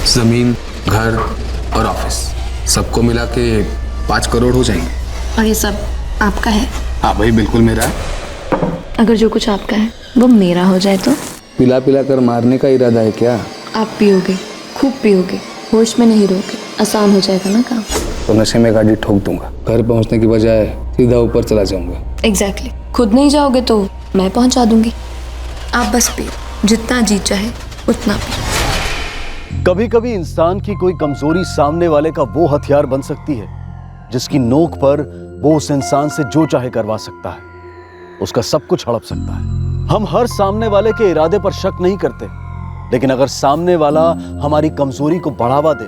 जमीन, घर और ऑफिस सबको मिला के 5 करोड़ हो जाएंगे। और ये सब आपका है? हाँ भाई, बिल्कुल मेरा है। अगर जो कुछ आपका है वो मेरा हो जाए तो? पिला पिला कर मारने का इरादा है क्या? आप पियोगे, खूब पियोगे, होश में नहीं रहोगे, आसान हो जाएगा ना काम। तो नशे में गाड़ी ठोक दूंगा, घर पहुंचने की बजाय सीधा ऊपर चला जाऊंगा। एग्जैक्टली। खुद नहीं जाओगे तो मैं पहुंचा दूंगी। आप बस पियो, जितना जी चाहे उतना पियो। कभी कभी इंसान की कोई कमजोरी सामने वाले का वो हथियार बन सकती है जिसकी नोक पर वो उस इंसान से जो चाहे करवा सकता है, उसका सब कुछ हड़प सकता है। हम हर सामने वाले के इरादे पर शक नहीं करते, लेकिन अगर सामने वाला हमारी कमजोरी को बढ़ावा दे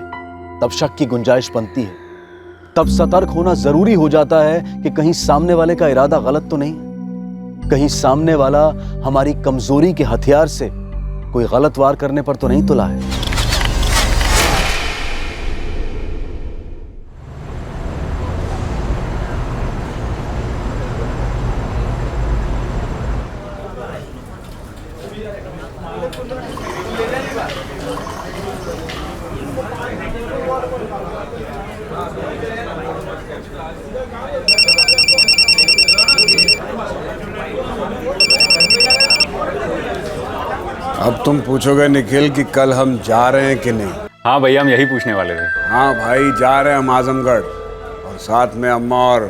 तब शक की गुंजाइश बनती है। तब सतर्क होना जरूरी हो जाता है कि कहीं सामने वाले का इरादा गलत तो नहीं, कहीं सामने वाला हमारी कमजोरी के हथियार से कोई गलत वार करने पर तो नहीं तुला है। अब तुम पूछोगे निखिल कि कल हम जा रहे हैं कि नहीं? हाँ भैया, हम यही पूछने वाले थे। हाँ भाई, जा रहे हैं हम आजमगढ़, और साथ में अम्मा और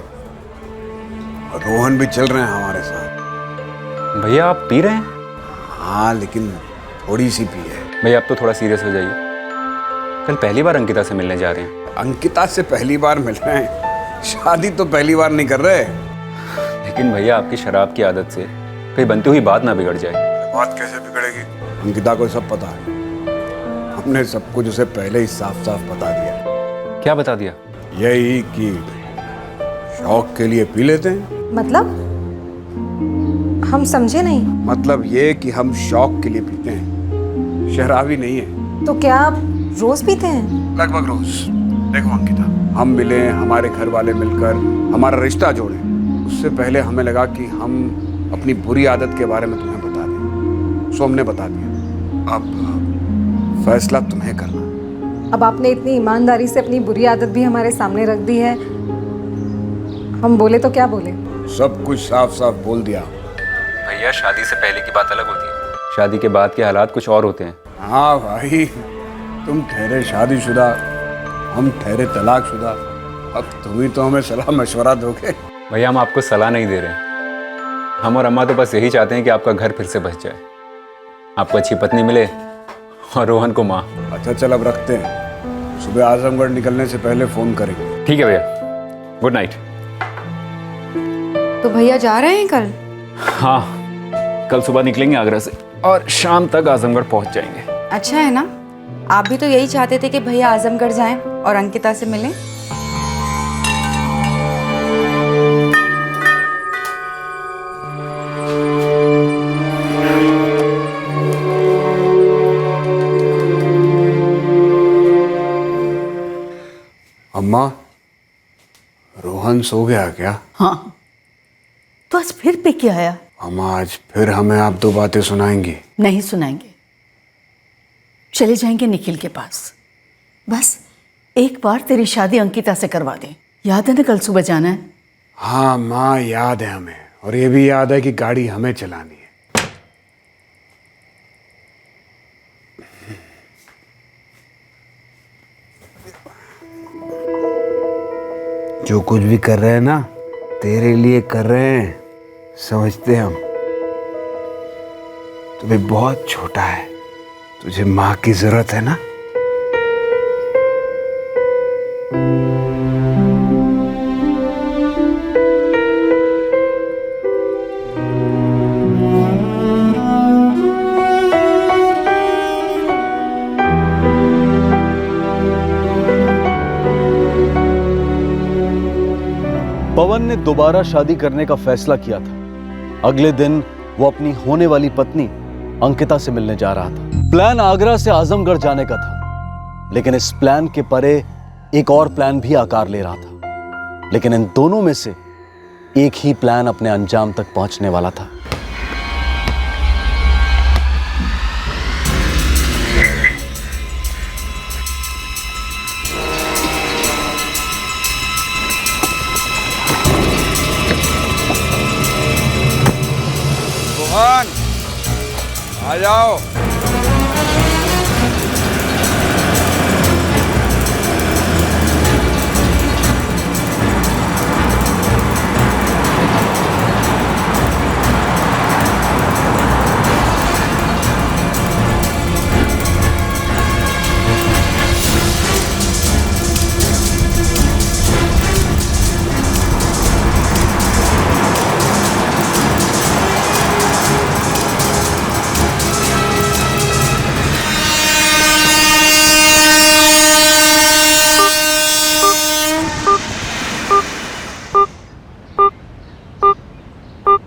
रोहन भी चल रहे हैं हमारे साथ। भैया आप पी रहे हैं? हाँ, लेकिन थोड़ी सी पी है। भैया आप तो थोड़ा सीरियस हो जाइए, कल पहली बार अंकिता से मिलने जा रहे हैं। अंकिता से पहली बार मिल रहे हैं? शादी तो पहली बार नहीं कर रहे। लेकिन भैया आपकी शराब की आदत से कहीं बनती हुई बात ना बिगड़ जाए। बात कैसे बिगड़ेगी? अंकिता को सब पता है, हमने सब कुछ उसे पहले ही साफ साफ बता दिया। क्या बता दिया? यही कि शौक के लिए पी लेते हैं। मतलब? हम समझे नहीं। मतलब ये कि हम शौक के लिए पीते हैं, शराबी नहीं है। तो क्या आप रोज पीते हैं? लगभग रोज। देखो अंकिता, हम मिले, हमारे घर वाले मिलकर हमारा रिश्ता जोड़े, उससे पहले हमें लगा कि हम अपनी बुरी आदत के बारे में तुम्हें बता दें, सो हमने बता दिया। अब फैसला तुम्हें करना। अब आपने इतनी ईमानदारी से अपनी बुरी आदत भी हमारे सामने रख दी है, हम बोले तो क्या बोले? सब कुछ साफ साफ बोल दिया। भैया शादी से पहले की बात अलग होती है, शादी के बाद के हालात कुछ और होते हैं। हाँ भाई, तुम ठहरे शादीशुदा, हम ठहरे तलाकशुदा, अब तुम ही तो हमें सलाह मशवरा दोगे। भैया हम आपको सलाह नहीं दे रहे, हम और अम्मा तो बस यही चाहते हैं कि आपका घर फिर से बस जाए, आपको अच्छी पत्नी मिले और रोहन को माँ। अच्छा चल, अब रखते हैं, सुबह आजमगढ़ निकलने से पहले फोन करेंगे। ठीक है भैया, गुड नाइट। तो भैया जा रहे हैं कल? हाँ, कल सुबह निकलेंगे आगरा से और शाम तक आजमगढ़ पहुंच जाएंगे। अच्छा है ना, आप भी तो यही चाहते थे कि भैया आजमगढ़ जाएं और अंकिता से मिलें। अम्मा, रोहन सो गया क्या? हाँ, तो आज फिर पे क्या आया? अम्मा, आज फिर हमें आप 2 बातें सुनाएंगी? नहीं सुनाएंगे, चले जाएंगे निखिल के पास। बस एक बार तेरी शादी अंकिता से करवा दे। याद है ना कल सुबह जाना है? हाँ माँ, याद है हमें, और ये भी याद है कि गाड़ी हमें चलानी है। जो कुछ भी कर रहे हैं ना, तेरे लिए कर रहे हैं, समझते हम। तू भी बहुत छोटा है, तुझे माँ की जरूरत है ना। पवन ने दोबारा शादी करने का फैसला किया था। अगले दिन वो अपनी होने वाली पत्नी अंकिता से मिलने जा रहा था। प्लान आगरा से आजमगढ़ जाने का था, लेकिन इस प्लान के परे एक और प्लान भी आकार ले रहा था। लेकिन इन दोनों में से एक ही प्लान अपने अंजाम तक पहुंचने वाला था। रोहन आ जाओ।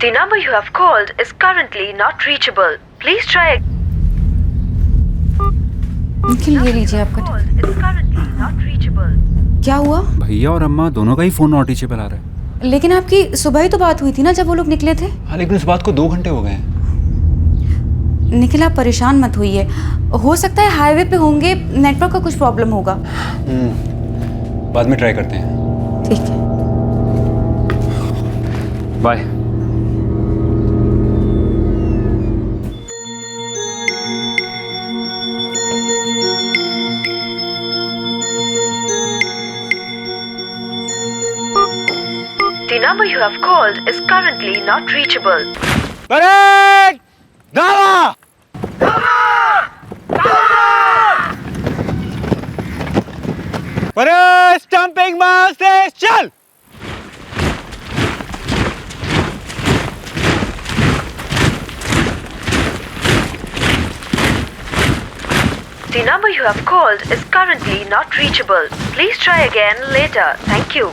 The number you have called is currently not reachable. Please try again. Nikhil, ये लीजिए आपका। Call is currently not reachable. क्या हुआ? भैया और अम्मा दोनों का ही फ़ोन नॉट रीचेबल आ रहा है। लेकिन आपकी सुबह ही तो बात हुई थी ना, जब वो लोग निकले थे। हाँ, लेकिन इस बात को 2 घंटे हो गए हैं। निखिल, आप परेशान मत होइए, हो सकता है हाईवे पे होंगे, नेटवर्क का कुछ प्रॉब्लम होगा। बाद में ट्राई करते हैं। ठीक है, bye. The number you have called is currently not reachable. Correct दावा स्टंपिंग मार से चल। The number you have called is currently not reachable. Please try again later. Thank you.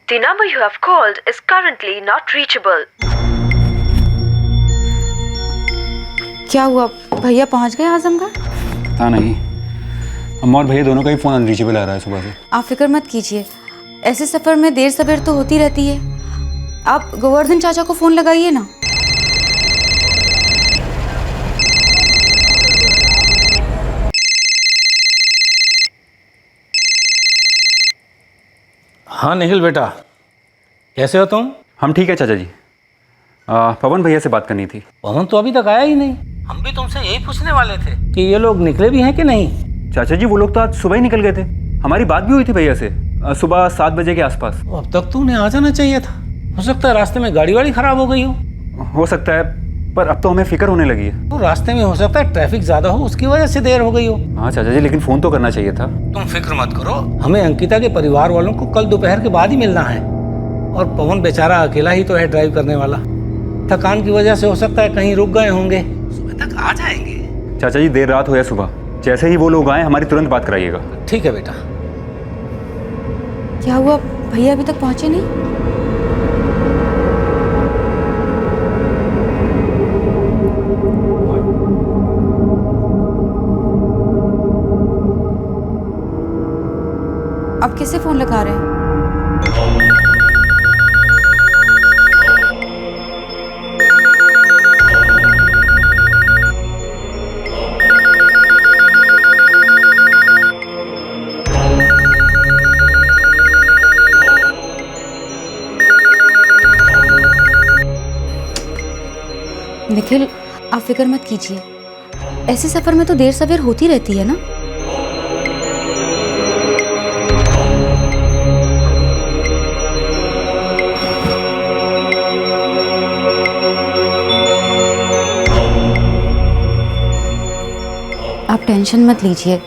The number you have called is currently not reachable. क्या हुआ? भैया पहुंच गए आजमगढ़? पता नहीं, अम्मा और भैया दोनों का ही फ़ोन अनरीचेबल आ रहा है सुबह से। आप फिक्र मत कीजिए, ऐसे सफ़र में देर सवेर तो होती रहती है। आप गोवर्धन चाचा को फ़ोन लगाइए ना। हाँ निखिल बेटा, कैसे हो तुम? हम ठीक है चाचा जी। पवन भैया से बात करनी थी। पवन तो अभी तक आया ही नहीं। हम भी तुमसे यही पूछने वाले थे कि ये लोग निकले भी हैं कि नहीं। चाचा जी, वो लोग तो आज सुबह ही निकल गए थे। हमारी बात भी हुई थी भैया से सुबह 7 बजे के आसपास। तो अब तक तो उन्हें आ जाना चाहिए था। हो सकता है रास्ते में गाड़ी वाड़ी खराब हो गई हो सकता है, पर अब तो हमें फिक्र होने लगी है। तो रास्ते में हो सकता है ट्रैफिक ज़्यादा हो, उसकी वजह से देर हो गई हो। हाँ चाचा जी, लेकिन फ़ोन तो करना चाहिए था। तुम फिक्र मत करो, हमें अंकिता के परिवार वालों को कल दोपहर के बाद ही मिलना है। और पवन बेचारा अकेला ही तो है ड्राइव करने वाला। थकान की वजह से हो सकता है कहीं रुक गए होंगे, सुबह तक आ जाएंगे। चाचा जी, देर रात हो या सुबह, जैसे ही वो लोग आए हमारी तुरंत बात कराइएगा। ठीक है बेटा। क्या हुआ? भैया अभी तक पहुंचे नहीं? अब किसे फोन लगा रहे हैं? निखिल, आप फिक्र मत कीजिए, ऐसे सफर में तो देर सवेर होती रहती है ना। आप टेंशन मत लीजिए,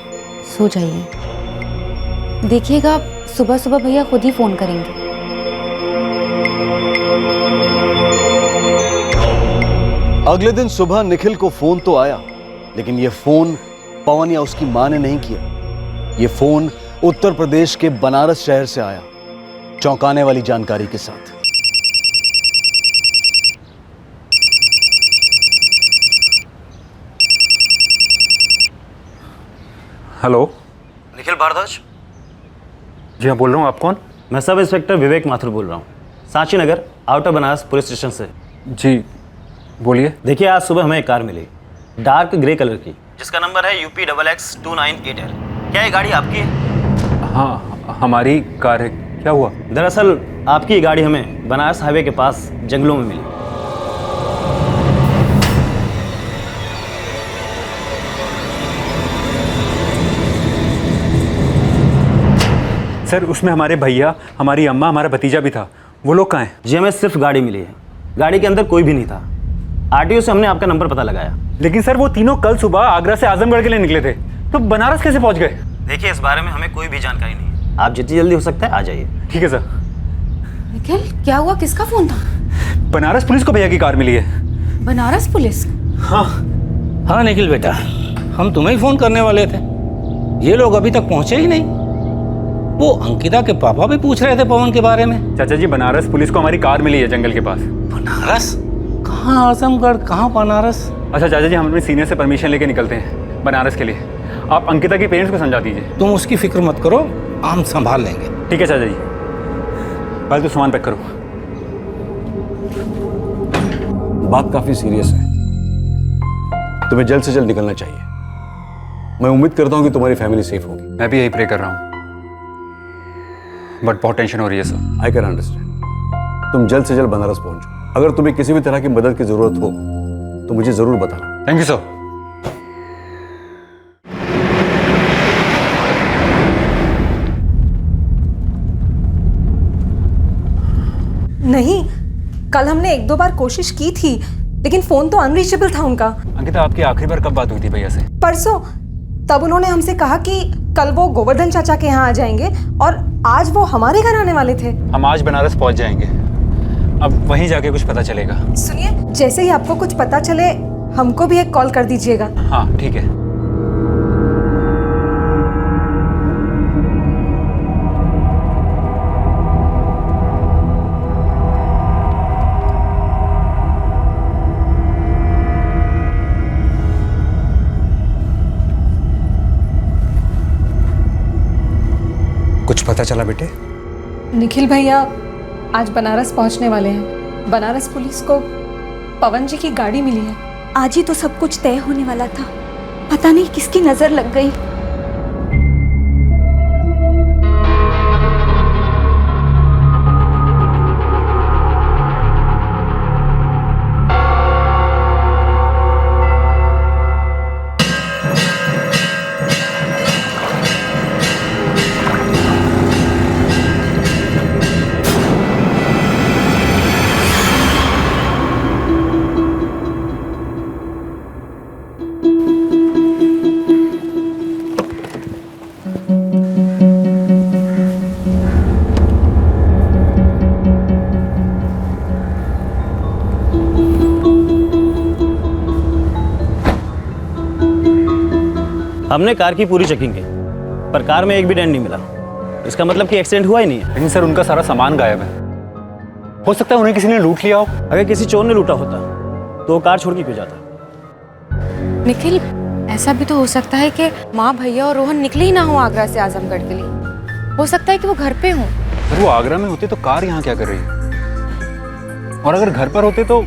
सो जाइए। देखिएगा सुबह सुबह भैया खुद ही फोन करेंगे। अगले दिन सुबह निखिल को फोन तो आया, लेकिन यह फोन पवन या उसकी मां ने नहीं किया। यह फोन उत्तर प्रदेश के बनारस शहर से आया, चौंकाने वाली जानकारी के साथ। हेलो, निखिल भारद्वाज। जी हाँ, बोल रहा हूँ। आप कौन? मैं सब इंस्पेक्टर विवेक माथुर बोल रहा हूँ, सांची नगर आउटर बनारस पुलिस स्टेशन से। जी बोलिए। देखिए, आज सुबह हमें एक कार मिली, डार्क ग्रे कलर की, जिसका नंबर है UP XX 298L। क्या ये गाड़ी आपकी है? हाँ, हमारी कार है। क्या हुआ? दरअसल आपकी ये गाड़ी हमें बनारस हाईवे के पास जंगलों में मिली। सर उसमें हमारे भैया, हमारी अम्मा, हमारा भतीजा भी था। वो लोग कहाँ हैं? जी हमें सिर्फ गाड़ी मिली है, गाड़ी के अंदर कोई भी नहीं था। आरटीओ से हमने आपका नंबर पता लगाया। लेकिन सर वो तीनों कल सुबह आगरा से आजमगढ़ के लिए निकले थे, तो बनारस कैसे पहुंच गए? देखिए इस बारे में हमें कोई भी जानकारी नहीं है, आप जितनी जल्दी हो सकता है आ जाइए। ठीक है सर। निखिल क्या हुआ, किसका फोन था? बनारस पुलिस को भैया की कार मिली है। बनारस पुलिस? हाँ निखिल बेटा, हम तुम्हें ही फ़ोन करने वाले थे, ये लोग अभी तक पहुँचे ही नहीं। वो अंकिता के पापा भी पूछ रहे थे पवन के बारे में। चाचा जी बनारस पुलिस को हमारी कार मिली है जंगल के पास। बनारस? कहाँ आजमगढ़, कहाँ बनारस? अच्छा चाचा जी, हम अपने सीनियर से परमिशन लेके निकलते हैं बनारस के लिए। आप अंकिता के पेरेंट्स को समझा दीजिए। तुम उसकी फिक्र मत करो, हम संभाल लेंगे। ठीक है चाचा जी, पहले तो सामान पैक करो। बात काफी सीरियस है, तुम्हें जल्द से जल्द निकलना चाहिए। मैं उम्मीद करता हूं कि तुम्हारी फैमिली सेफ होगी। मैं भी यही प्रे कर रहा हूँ, बट बहुत टेंशन हो रही है सर। I can understand. तुम जल्द से जल्द बनारस पहुंचो। अगर तुम्हें किसी भी तरह की मदद की जरूरत हो तो मुझे जरूर बताना। Thank you sir. नहीं, कल हमने 1-2 बार कोशिश की थी, लेकिन फोन तो अनरीचेबल था उनका। अंकिता आपकी आखिरी बार कब बात हुई थी भैया से? परसों। तब उन्होंने हमसे कहा कि कल वो गोवर्धन चाचा के यहाँ आ जाएंगे और आज वो हमारे घर आने वाले थे। हम आज बनारस पहुंच जाएंगे, अब वहीं जाके कुछ पता चलेगा। सुनिए, जैसे ही आपको कुछ पता चले हमको भी एक कॉल कर दीजिएगा। हाँ ठीक है। कुछ पता चला बेटे? निखिल भैया आज बनारस पहुंचने वाले हैं। बनारस पुलिस को पवन जी की गाड़ी मिली है। आज ही तो सब कुछ तय होने वाला था, पता नहीं किसकी नजर लग गई। हमने कार की पूरी चेकिंग की, पर कार में एक भी डेंट नहीं मिला। इसका मतलब कि एक्सीडेंट हुआ ही नहीं है। लेकिन सर उनका सारा सामान गायब है, हो सकता है उन्हें किसी ने लूट लिया हो। अगर किसी चोर ने लूटा होता तो वो कार छोड़ के क्यों जाता? निखिल ऐसा भी तो हो सकता है कि माँ, भैया और रोहन निकले ही ना हो आगरा से आजमगढ़ के लिए। हो सकता है कि वो घर पे हों। अगर वो आगरा में होते तो कार यहाँ क्या कर रही है? और अगर घर पर होते तो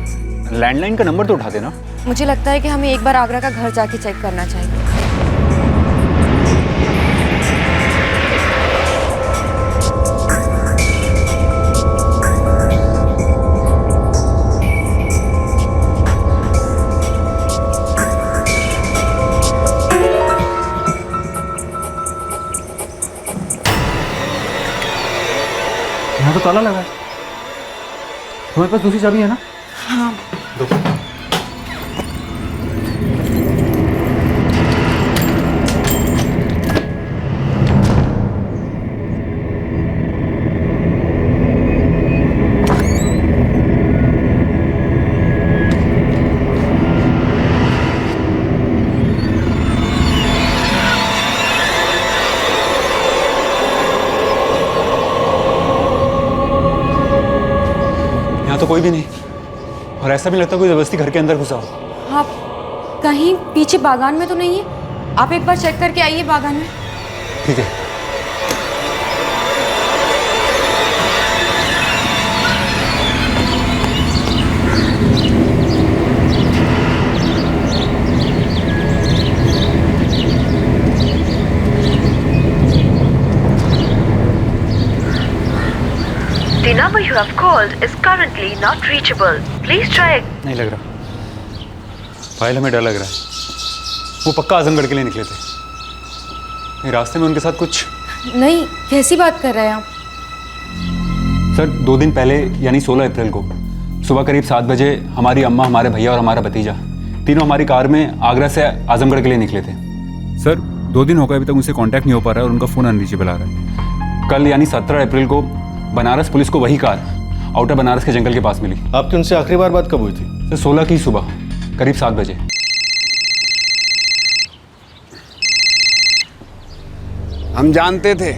लैंडलाइन का नंबर तो उठाते ना। मुझे लगता है कि हमें एक बार आगरा का घर जाके चेक करना चाहिए। यहाँ तो ताला लगा है। तुम्हारे पास दूसरी चाबी है ना? हाँ। दो। तो कोई भी नहीं, और ऐसा भी लगता है कोई जबरदस्ती घर के अंदर घुसा हो। हाँ, कहीं पीछे बागान में तो नहीं है? आप एक बार चेक करके आइए बागान में। ठीक है। you have called is currently not reachable. Please try again. नहीं लग रहा पायल, हमें डर लग रहा है। वो पक्का आजमगढ़ के लिए निकले थे। ये रास्ते में उनके साथ कुछ नहीं, कैसी बात कर रहे हैं आप? सर 2 दिन पहले यानी 16 अप्रैल को सुबह करीब 7 बजे हमारी अम्मा, हमारे भैया और हमारा भतीजा तीनों हमारी कार में आगरा से आजमगढ़ के लिए निकले थे। सर 2 दिन हो गए, अभी तक उनसे कांटेक्ट नहीं हो पा रहा है और उनका फ़ोन अनरीचेबल आ रहा है। कल यानी 17 अप्रैल को बनारस पुलिस को वही कार आउटर बनारस के जंगल के पास मिली। आपकी उनसे आखिरी बार बात कब हुई थी? सर 16 की सुबह करीब 7 बजे। हम जानते थे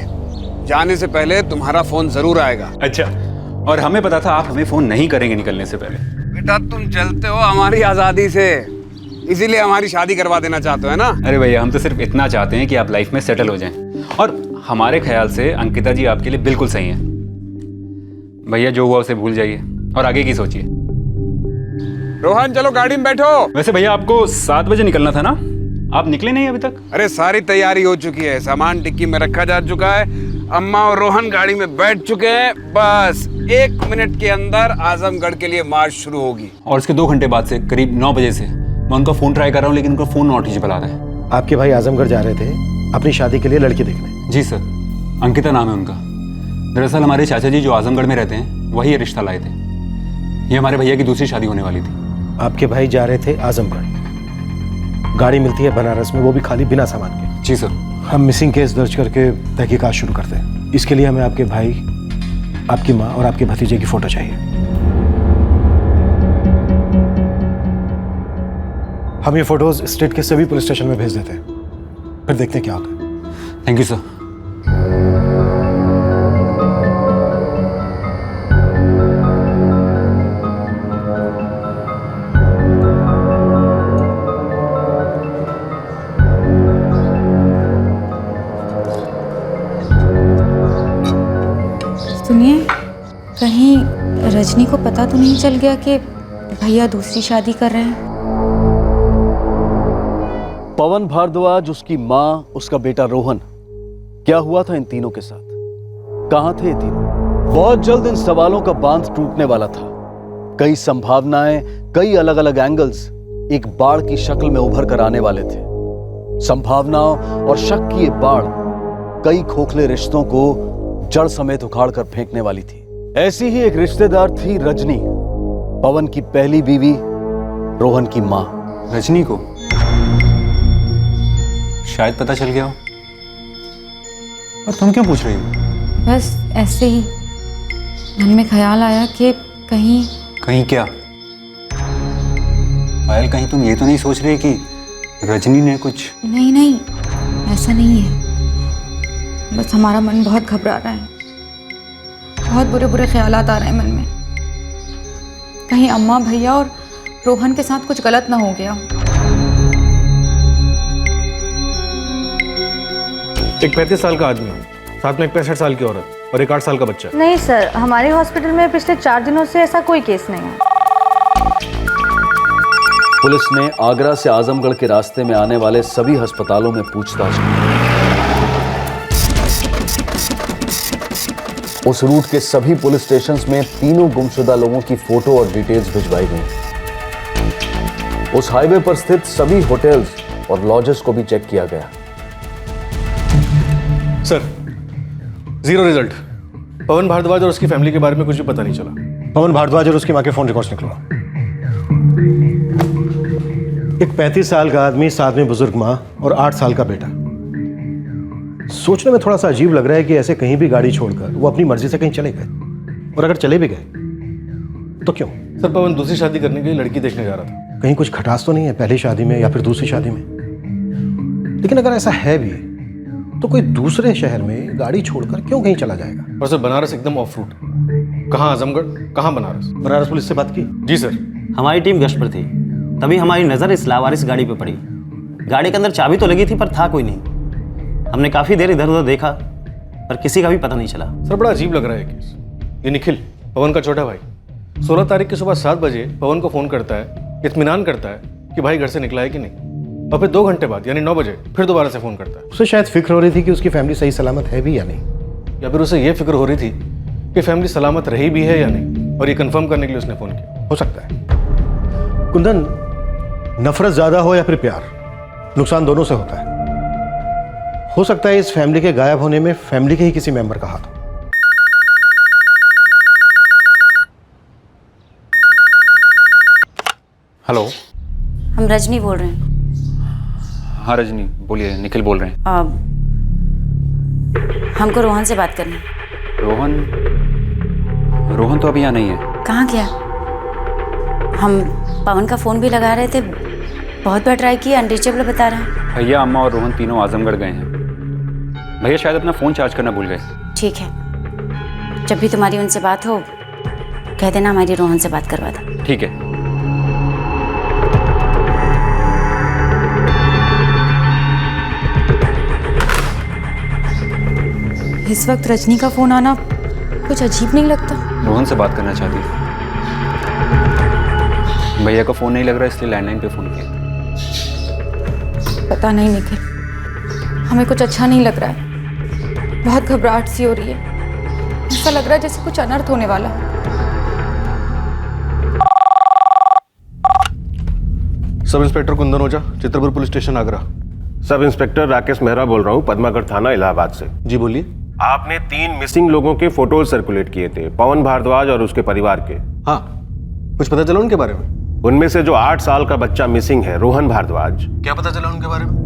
जाने से पहले तुम्हारा फोन जरूर आएगा। अच्छा, और हमें पता था आप हमें फ़ोन नहीं करेंगे निकलने से पहले। बेटा तुम चलते हो हमारी आज़ादी से, इसीलिए हमारी शादी करवा देना चाहते हो, है ना? अरे भैया, हम तो सिर्फ इतना चाहते हैं कि आप लाइफ में सेटल हो जाएं, और हमारे ख्याल से अंकिता जी आपके लिए बिल्कुल सही हैं। भैया जो हुआ उसे भूल जाइए और आगे की सोचिए। रोहन चलो गाड़ी में बैठो। वैसे भैया आपको 7 बजे निकलना था ना, आप निकले नहीं अभी तक? अरे सारी तैयारी हो चुकी है, सामान डिक्की में रखा जा चुका है, अम्मा और रोहन गाड़ी में बैठ चुके हैं। बस 1 मिनट के अंदर आजमगढ़ के लिए मार्च शुरू होगी। और उसके 2 घंटे बाद से करीब 9 बजे से मैं उनका फ़ोन ट्राई कर रहा हूँ, लेकिन उनका फ़ोन नॉट रीचेबल आ रहा है। आपके भाई आजमगढ़ जा रहे थे अपनी शादी के लिए लड़की देखने? जी सर, अंकिता नाम है उनका। दरअसल हमारे चाचा जी जो आजमगढ़ में रहते हैं वही ये रिश्ता लाए थे। ये हमारे भैया की दूसरी शादी होने वाली थी। आपके भाई जा रहे थे आजमगढ़, गाड़ी मिलती है बनारस में, वो भी खाली बिना सामान के। जी सर। हम मिसिंग केस दर्ज करके तहकीकात शुरू करते हैं। इसके लिए हमें आपके भाई, आपकी माँ और आपके भतीजे की फोटो चाहिए। हम ये फोटोज स्टेट के सभी पुलिस स्टेशन में भेज देते हैं, फिर देखते हैं क्या होता है। Thank you sir. सुनिए, कहीं रजनी को पता तो नहीं चल गया कि भैया दूसरी शादी कर रहे हैं? पवन भारद्वाज, उसकी मां, उसका बेटा रोहन, क्या हुआ था इन तीनों के साथ? कहां थे ये तीनों? बहुत जल्द इन सवालों का बांध टूटने वाला था। कई संभावनाएं, कई अलग अलग एंगल्स एक बाढ़ की शक्ल में उभर कर आने वाले थे। संभावनाओं और शक की ये बाढ़ कई खोखले रिश्तों को जड़ समेत उखाड़ कर फेंकने वाली थी। ऐसी ही एक रिश्तेदार थी रजनी, पवन की पहली बीवी, रोहन की मां। रजनी को शायद पता चल गया हो, और तुम क्यों पूछ रही हो? बस ऐसे ही मन में ख्याल आया कि कहीं क्या पायल, कहीं तुम ये तो नहीं सोच रही कि रजनी ने कुछ? नहीं, ऐसा नहीं है। बस हमारा मन बहुत घबरा रहा है, बहुत बुरे बुरे ख्यालात आ रहे हैं मन में। कहीं अम्मा, भैया और रोहन के साथ कुछ गलत ना हो गया। एक 35 साल का आदमी, साथ में एक 65 साल की औरत और एक 8 साल का बच्चा। नहीं सर, हमारे हॉस्पिटल में पिछले 4 दिनों से ऐसा कोई केस नहीं है। पुलिस ने आगरा से आजमगढ़ के रास्ते में आने वाले सभी अस्पतालों में पूछताछ की। उस रूट के सभी पुलिस स्टेशंस में तीनों गुमशुदा लोगों की फोटो और डिटेल्स भिजवाई गई। उस हाईवे पर स्थित सभी होटल्स और लॉजेस को भी चेक किया गया। Sir, 0 result. पवन भारद्वाज और उसकी फैमिली के बारे में कुछ भी पता नहीं चला। पवन भारद्वाज और उसकी मां के फोन रिकॉर्ड्स निकलवा। एक 35 साल का आदमी, साथ में बुजुर्ग मां और 8 साल का बेटा। सोचने में थोड़ा सा अजीब लग रहा है कि ऐसे कहीं भी गाड़ी छोड़कर वो अपनी मर्जी से कहीं चले गए, और अगर चले भी गए तो क्यों? सर, पवन दूसरी शादी करने के लिए लड़की देखने जा रहा था। कहीं कुछ खटास तो नहीं है पहली शादी में या फिर दूसरी शादी में? लेकिन अगर ऐसा है भी तो कोई दूसरे शहर में गाड़ी छोड़कर क्यों कहीं चला जाएगा? और सर, बनारस एकदम ऑफ रूट। कहाँ आजमगढ़, कहाँ बनारस? बनारस पुलिस से बात की? जी सर। हमारी टीम गश्त पर थी, तभी हमारी नज़र इस लावारिस गाड़ी पे पड़ी। गाड़ी के अंदर चाबी तो लगी थी पर था कोई नहीं। हमने काफ़ी देर इधर उधर देखा पर किसी का भी पता नहीं चला। सर, बड़ा अजीब लग रहा है केस। ये निखिल, पवन का छोटा भाई, 16 तारीख की सुबह 7 बजे पवन को फ़ोन करता है, इत्मीनान करता है कि भाई घर से निकला है कि नहीं, और फिर 2 घंटे बाद यानी 9 बजे फिर दोबारा से फ़ोन करता है। उसे शायद फिक्र हो रही थी कि उसकी फैमिली सही सलामत है भी या नहीं, या फिर उसे ये फिक्र हो रही थी कि फैमिली सलामत रही भी है या नहीं, और ये कंफर्म करने के लिए उसने फ़ोन किया। हो सकता है। कुंदन, नफरत ज्यादा हो या फिर प्यार, नुकसान दोनों से होता है। हो सकता है इस फैमिली के गायब होने में फैमिली के ही किसी मेंबर का हाथ हो। हेलो, हम रजनी बोल रहे हैं। हाँ रजनी बोलिए, निखिल बोल रहे हैं। हमको रोहन से बात करनी है। रोहन तो अभी यहाँ नहीं है। कहाँ गया? हम पवन का फ़ोन भी लगा रहे थे, बहुत बार ट्राई किया, अनरीचेबल बता रहा है। भैया, अम्मा और रोहन तीनों आजमगढ़ गए हैं। भैया शायद अपना फ़ोन चार्ज करना भूल गए। ठीक है, जब भी तुम्हारी उनसे बात हो कह देना हमारी रोहन से बात करवा दो। ठीक है। इस वक्त रजनी का फ़ोन आना कुछ अजीब नहीं लगता? रोहन से बात करना चाहती है। भैया का फ़ोन नहीं लग रहा, इसलिए लैंडलाइन पे फ़ोन किया। पता नहीं निखिल, हमें कुछ अच्छा नहीं लग रहा है। बहुत घबराहट सी हो रही है। ऐसा लग रहा है जैसे कुछ अनर्थ होने वाला है। Sub inspector Kundan Ojha, Chitrapur police station, Agra. Sub inspector Rakesh Mehra बोल रहा हूँ, पद्मागढ़ थाना, इलाहाबाद से। जी बोलिए। आपने 3 मिसिंग लोगों के फोटोज सर्कुलेट किए थे, पवन भारद्वाज और उसके परिवार के। हाँ, कुछ पता चला उनके बारे में? उनमें से जो 8 साल का बच्चा मिसिंग है, रोहन भारद्वाज। क्या पता चला उनके बारे में?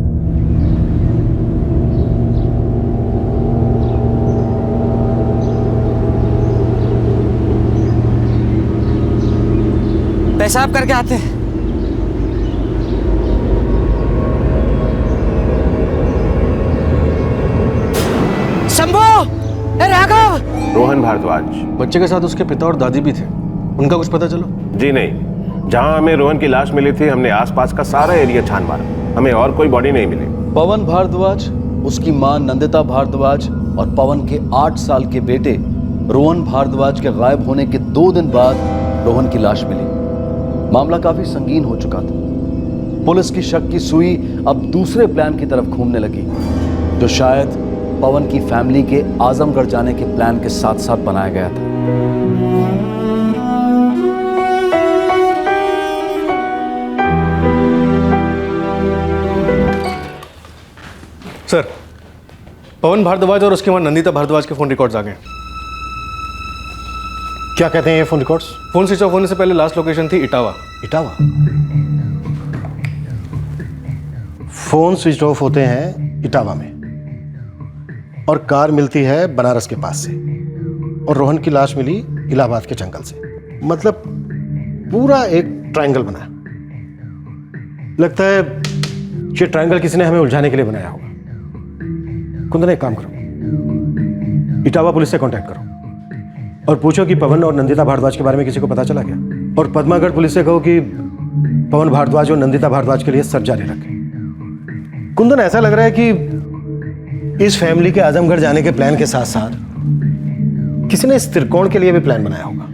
पेशाब करके आते हैं। शंभू, राघव। रोहन भारद्वाज। बच्चे के साथ उसके पिता और दादी भी थे, उनका कुछ पता चला? जी नहीं, जहां हमें रोहन की लाश मिली थी हमने आसपास का सारा एरिया छान मारा, हमें और कोई बॉडी नहीं मिली। पवन भारद्वाज, उसकी मां नंदिता भारद्वाज और पवन के 8 साल के बेटे रोहन भारद्वाज के गायब होने के 2 दिन बाद रोहन की लाश मिली। मामला काफी संगीन हो चुका था। पुलिस की शक की सुई अब दूसरे प्लान की तरफ घूमने लगी, जो शायद पवन की फैमिली के आजमगढ़ जाने के प्लान के साथ साथ बनाया गया था। सर, पवन भारद्वाज और उसकी मां नंदिता भारद्वाज के फोन रिकॉर्ड्स आ गए। क्या कहते हैं ये phone records? Phone switch off होने से पहले लास्ट लोकेशन थी Etawah. Etawah? Phone switch off होते हैं इटावा में, और कार मिलती है बनारस के पास से, और रोहन की लाश मिली इलाहाबाद के जंगल से। मतलब पूरा एक ट्रायंगल बना। लगता है ये ट्रायंगल किसी ने हमें उलझाने के लिए बनाया होगा। कुंदन, एक काम करो, इटावा पुलिस से कांटेक्ट करो और पूछो कि पवन और नंदिता भारद्वाज के बारे में किसी को पता चला क्या, और पद्मागढ़ पुलिस से कहो कि पवन भारद्वाज और नंदिता भारद्वाज के लिए सर्च जारी रखें। कुंदन, ऐसा लग रहा है कि इस फैमिली के आजमगढ़ जाने के प्लान के साथ साथ किसी ने इस त्रिकोण के लिए भी प्लान बनाया होगा।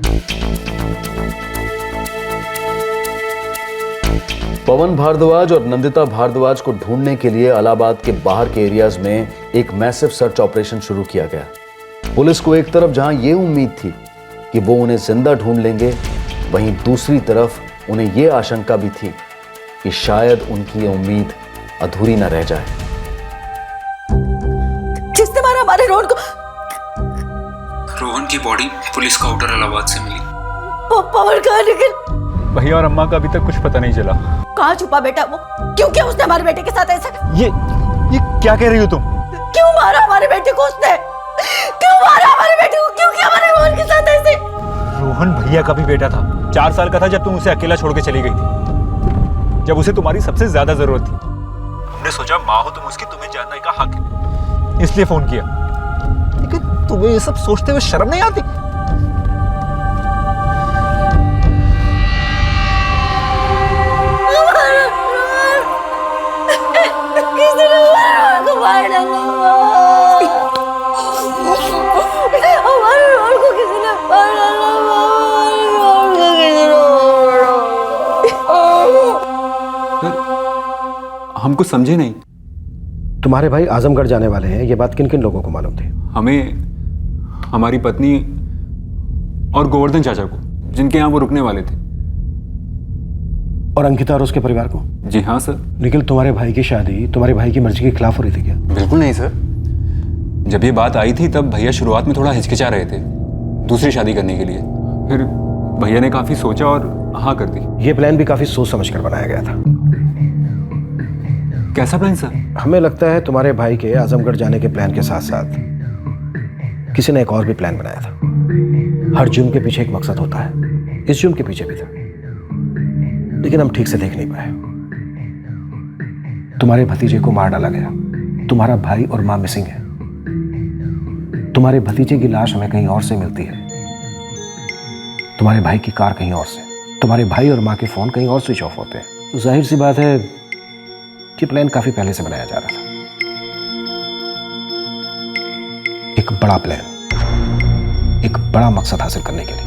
पवन भारद्वाज और नंदिता भारद्वाज को ढूंढने के लिए इलाहाबाद के बाहर के एरियाज में एक मैसिव सर्च ऑपरेशन शुरू किया गया। पुलिस को एक तरफ जहां यह उम्मीद थी कि वो उन्हें जिंदा ढूंढ लेंगे, वहीं दूसरी तरफ उन्हें यह आशंका भी थी कि शायद उनकी ये उम्मीद अधूरी न रह जाए। किसने मारा हमारे रोहन को? रोहन की बॉडी पुलिस को आउटर इलाहाबाद से मिली। पवन कहाँ निकल? भैया और अम्मा का अभी तक कुछ पता नहीं चला। कहाँ छुपा बेटा वो? क्यों किया उसने हमारे बेटे के साथ ऐसा? ये क्या कह रही हो तुम? क्यों मारा हमारे बेटे को उसने? क्यों मारा हमारे बेटे को? क्यों किया हमारे रोहन के साथ ऐसे? रोहन भैया का भी बेटा था। 4 साल का था जब तुम उसे अकेला छोड़ के चली गई थी, जब उसे तुम्हारी सबसे ज्यादा जरूरत थी। हमने सोचा माँ हो तुम उसकी, तुम्हें जानने का हक है, इसलिए फोन किया। लेकिन तुम्हें ये सब सोचते हुए शर्म नहीं आती? हम कुछ समझे नहीं। तुम्हारे भाई आजमगढ़ जाने वाले हैं, ये बात किन किन लोगों को मालूम थी? हमें, हमारी पत्नी और गोवर्धन चाचा को, जिनके यहाँ वो रुकने वाले थे। और अंकिता और उसके परिवार को? जी हाँ सर। निखिल, तुम्हारे भाई की शादी तुम्हारे भाई की मर्जी के खिलाफ हो रही थी क्या? बिल्कुल नहीं सर। जब ये बात आई थी तब भैया शुरुआत में थोड़ा हिचकिचा रहे थे दूसरी शादी करने के लिए। फिर भैया ने काफी सोचा और हाँ कर दी। ये प्लान भी काफी सोच समझ कर बनाया गया था। कैसा प्लान सर? हमें लगता है तुम्हारे भाई के आजमगढ़ जाने के प्लान के साथ साथ किसी ने एक और भी प्लान बनाया था। हर जुर्म के पीछे एक मकसद होता है, इस जुर्म के पीछे भी था, लेकिन हम ठीक से देख नहीं पाए। तुम्हारे भतीजे को मार डाला गया, तुम्हारा भाई और मां मिसिंग है। तुम्हारे भतीजे की लाश हमें कहीं और से मिलती है, तुम्हारे भाई की कार कहीं और से, तुम्हारे भाई और मां के फोन कहीं और स्विच ऑफ होते हैं। तो जाहिर सी बात है कि प्लान काफी पहले से बनाया जा रहा था। एक बड़ा प्लान, एक बड़ा मकसद हासिल करने के लिए।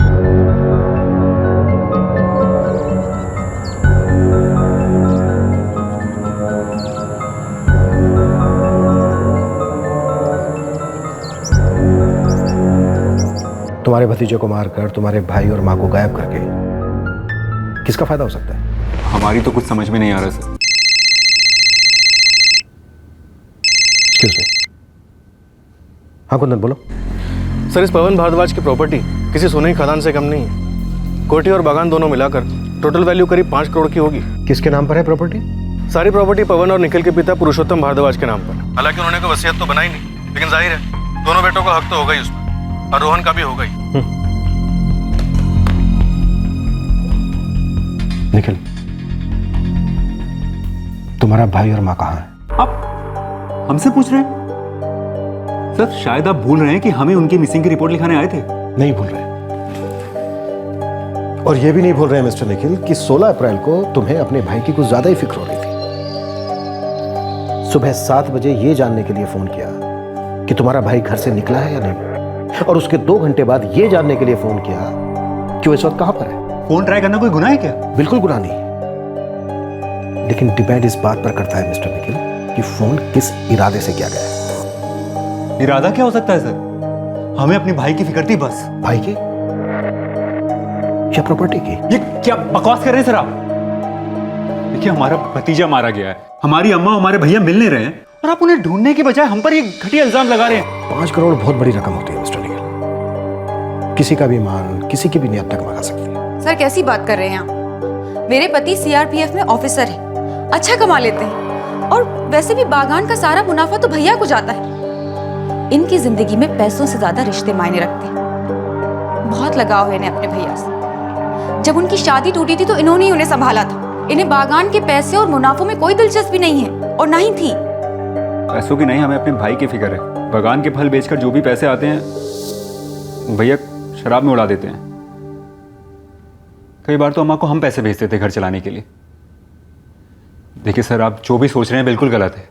तुम्हारे भतीजे को मारकर तुम्हारे भाई और मां को गायब करके किसका फायदा हो सकता है? हमारी तो कुछ समझ में नहीं आ रहा सर। Excuse me. हाँ कुंदन बोलो। सर, इस पवन भारद्वाज की प्रॉपर्टी किसी सोने की खदान से कम नहीं है। कोठी और बागान दोनों मिलाकर टोटल वैल्यू करीब 5 करोड़ की होगी। किसके नाम पर है प्रॉपर्टी? सारी प्रॉपर्टी पवन और निखिल के पिता पुरुषोत्तम भारद्वाज के नाम पर। हालांकि उन्होंने कोई वसीयत तो बनाई नहीं, लेकिन जाहिर है दोनों बेटों का हक तो होगा ही उसमें, और रोहन का भी होगा ही। निखिल, तुम्हारा भाई और मां कहाँ है? आप हमसे पूछ रहे हैं? सर शायद आप भूल रहे हैं कि हमें उनकी मिसिंग की रिपोर्ट लिखाने आए थे। नहीं भूल रहे। और यह भी नहीं भूल रहे मिस्टर निखिल कि 16 अप्रैल को तुम्हें अपने भाई की कुछ ज्यादा ही फिक्र हो रही थी। सुबह 7 बजे यह जानने के लिए फोन किया कि तुम्हारा भाई घर से निकला है या नहीं, और उसके 2 घंटे बाद यह जानने के लिए फोन किया कि वो इस वक्त कहां पर है। फोन ट्राई करना कोई गुनाह है क्या? बिल्कुल गुनाह नहीं, लेकिन डिपेंड इस बात पर करता है मिस्टर निखिल कि फोन किस इरादे से किया गया है। इरादा क्या हो सकता है सर? हमें अपने भाई की फिक्र थी बस। भाई की या प्रॉपर्टी की? ये क्या बकवास कर रहे हैं सर आप? देखिए हमारा भतीजा मारा गया है, हमारी अम्मा हमारे भैया मिल नहीं रहे हैं, और आप उन्हें ढूंढने के बजाय हम पर ये घटिया इल्जाम लगा रहे हैं। 5 करोड़ बहुत बड़ी रकम होती है मिस्टर निखिल। किसी का भी माल किसी की भी नियत तक मंगा सकती है। सर कैसी बात कर रहे हैं आप? मेरे पति सीआरपीएफ में ऑफिसर है, अच्छा कमा लेते हैं, और वैसे भी बागान का सारा मुनाफा तो भैया को जाता है। इनकी जिंदगी में पैसों से ज्यादा रिश्ते मायने रखते हैं। बहुत लगाव है इन्हें अपने भैया से। जब उनकी शादी टूटी थी तो इन्होंने ही उन्हें संभाला था। इन्हें बागान के पैसे और मुनाफों में कोई दिलचस्पी नहीं है, और ना ही थी। पैसों की नहीं, हमें अपने भाई की फिक्र है। बागान के फल बेचकर जो भी पैसे आते हैं भैया शराब में उड़ा देते हैं। कई बार तो अम्मा को हम पैसे भेजते थे घर चलाने के लिए। देखिए सर, आप जो भी सोच रहे हैं बिल्कुल गलत है।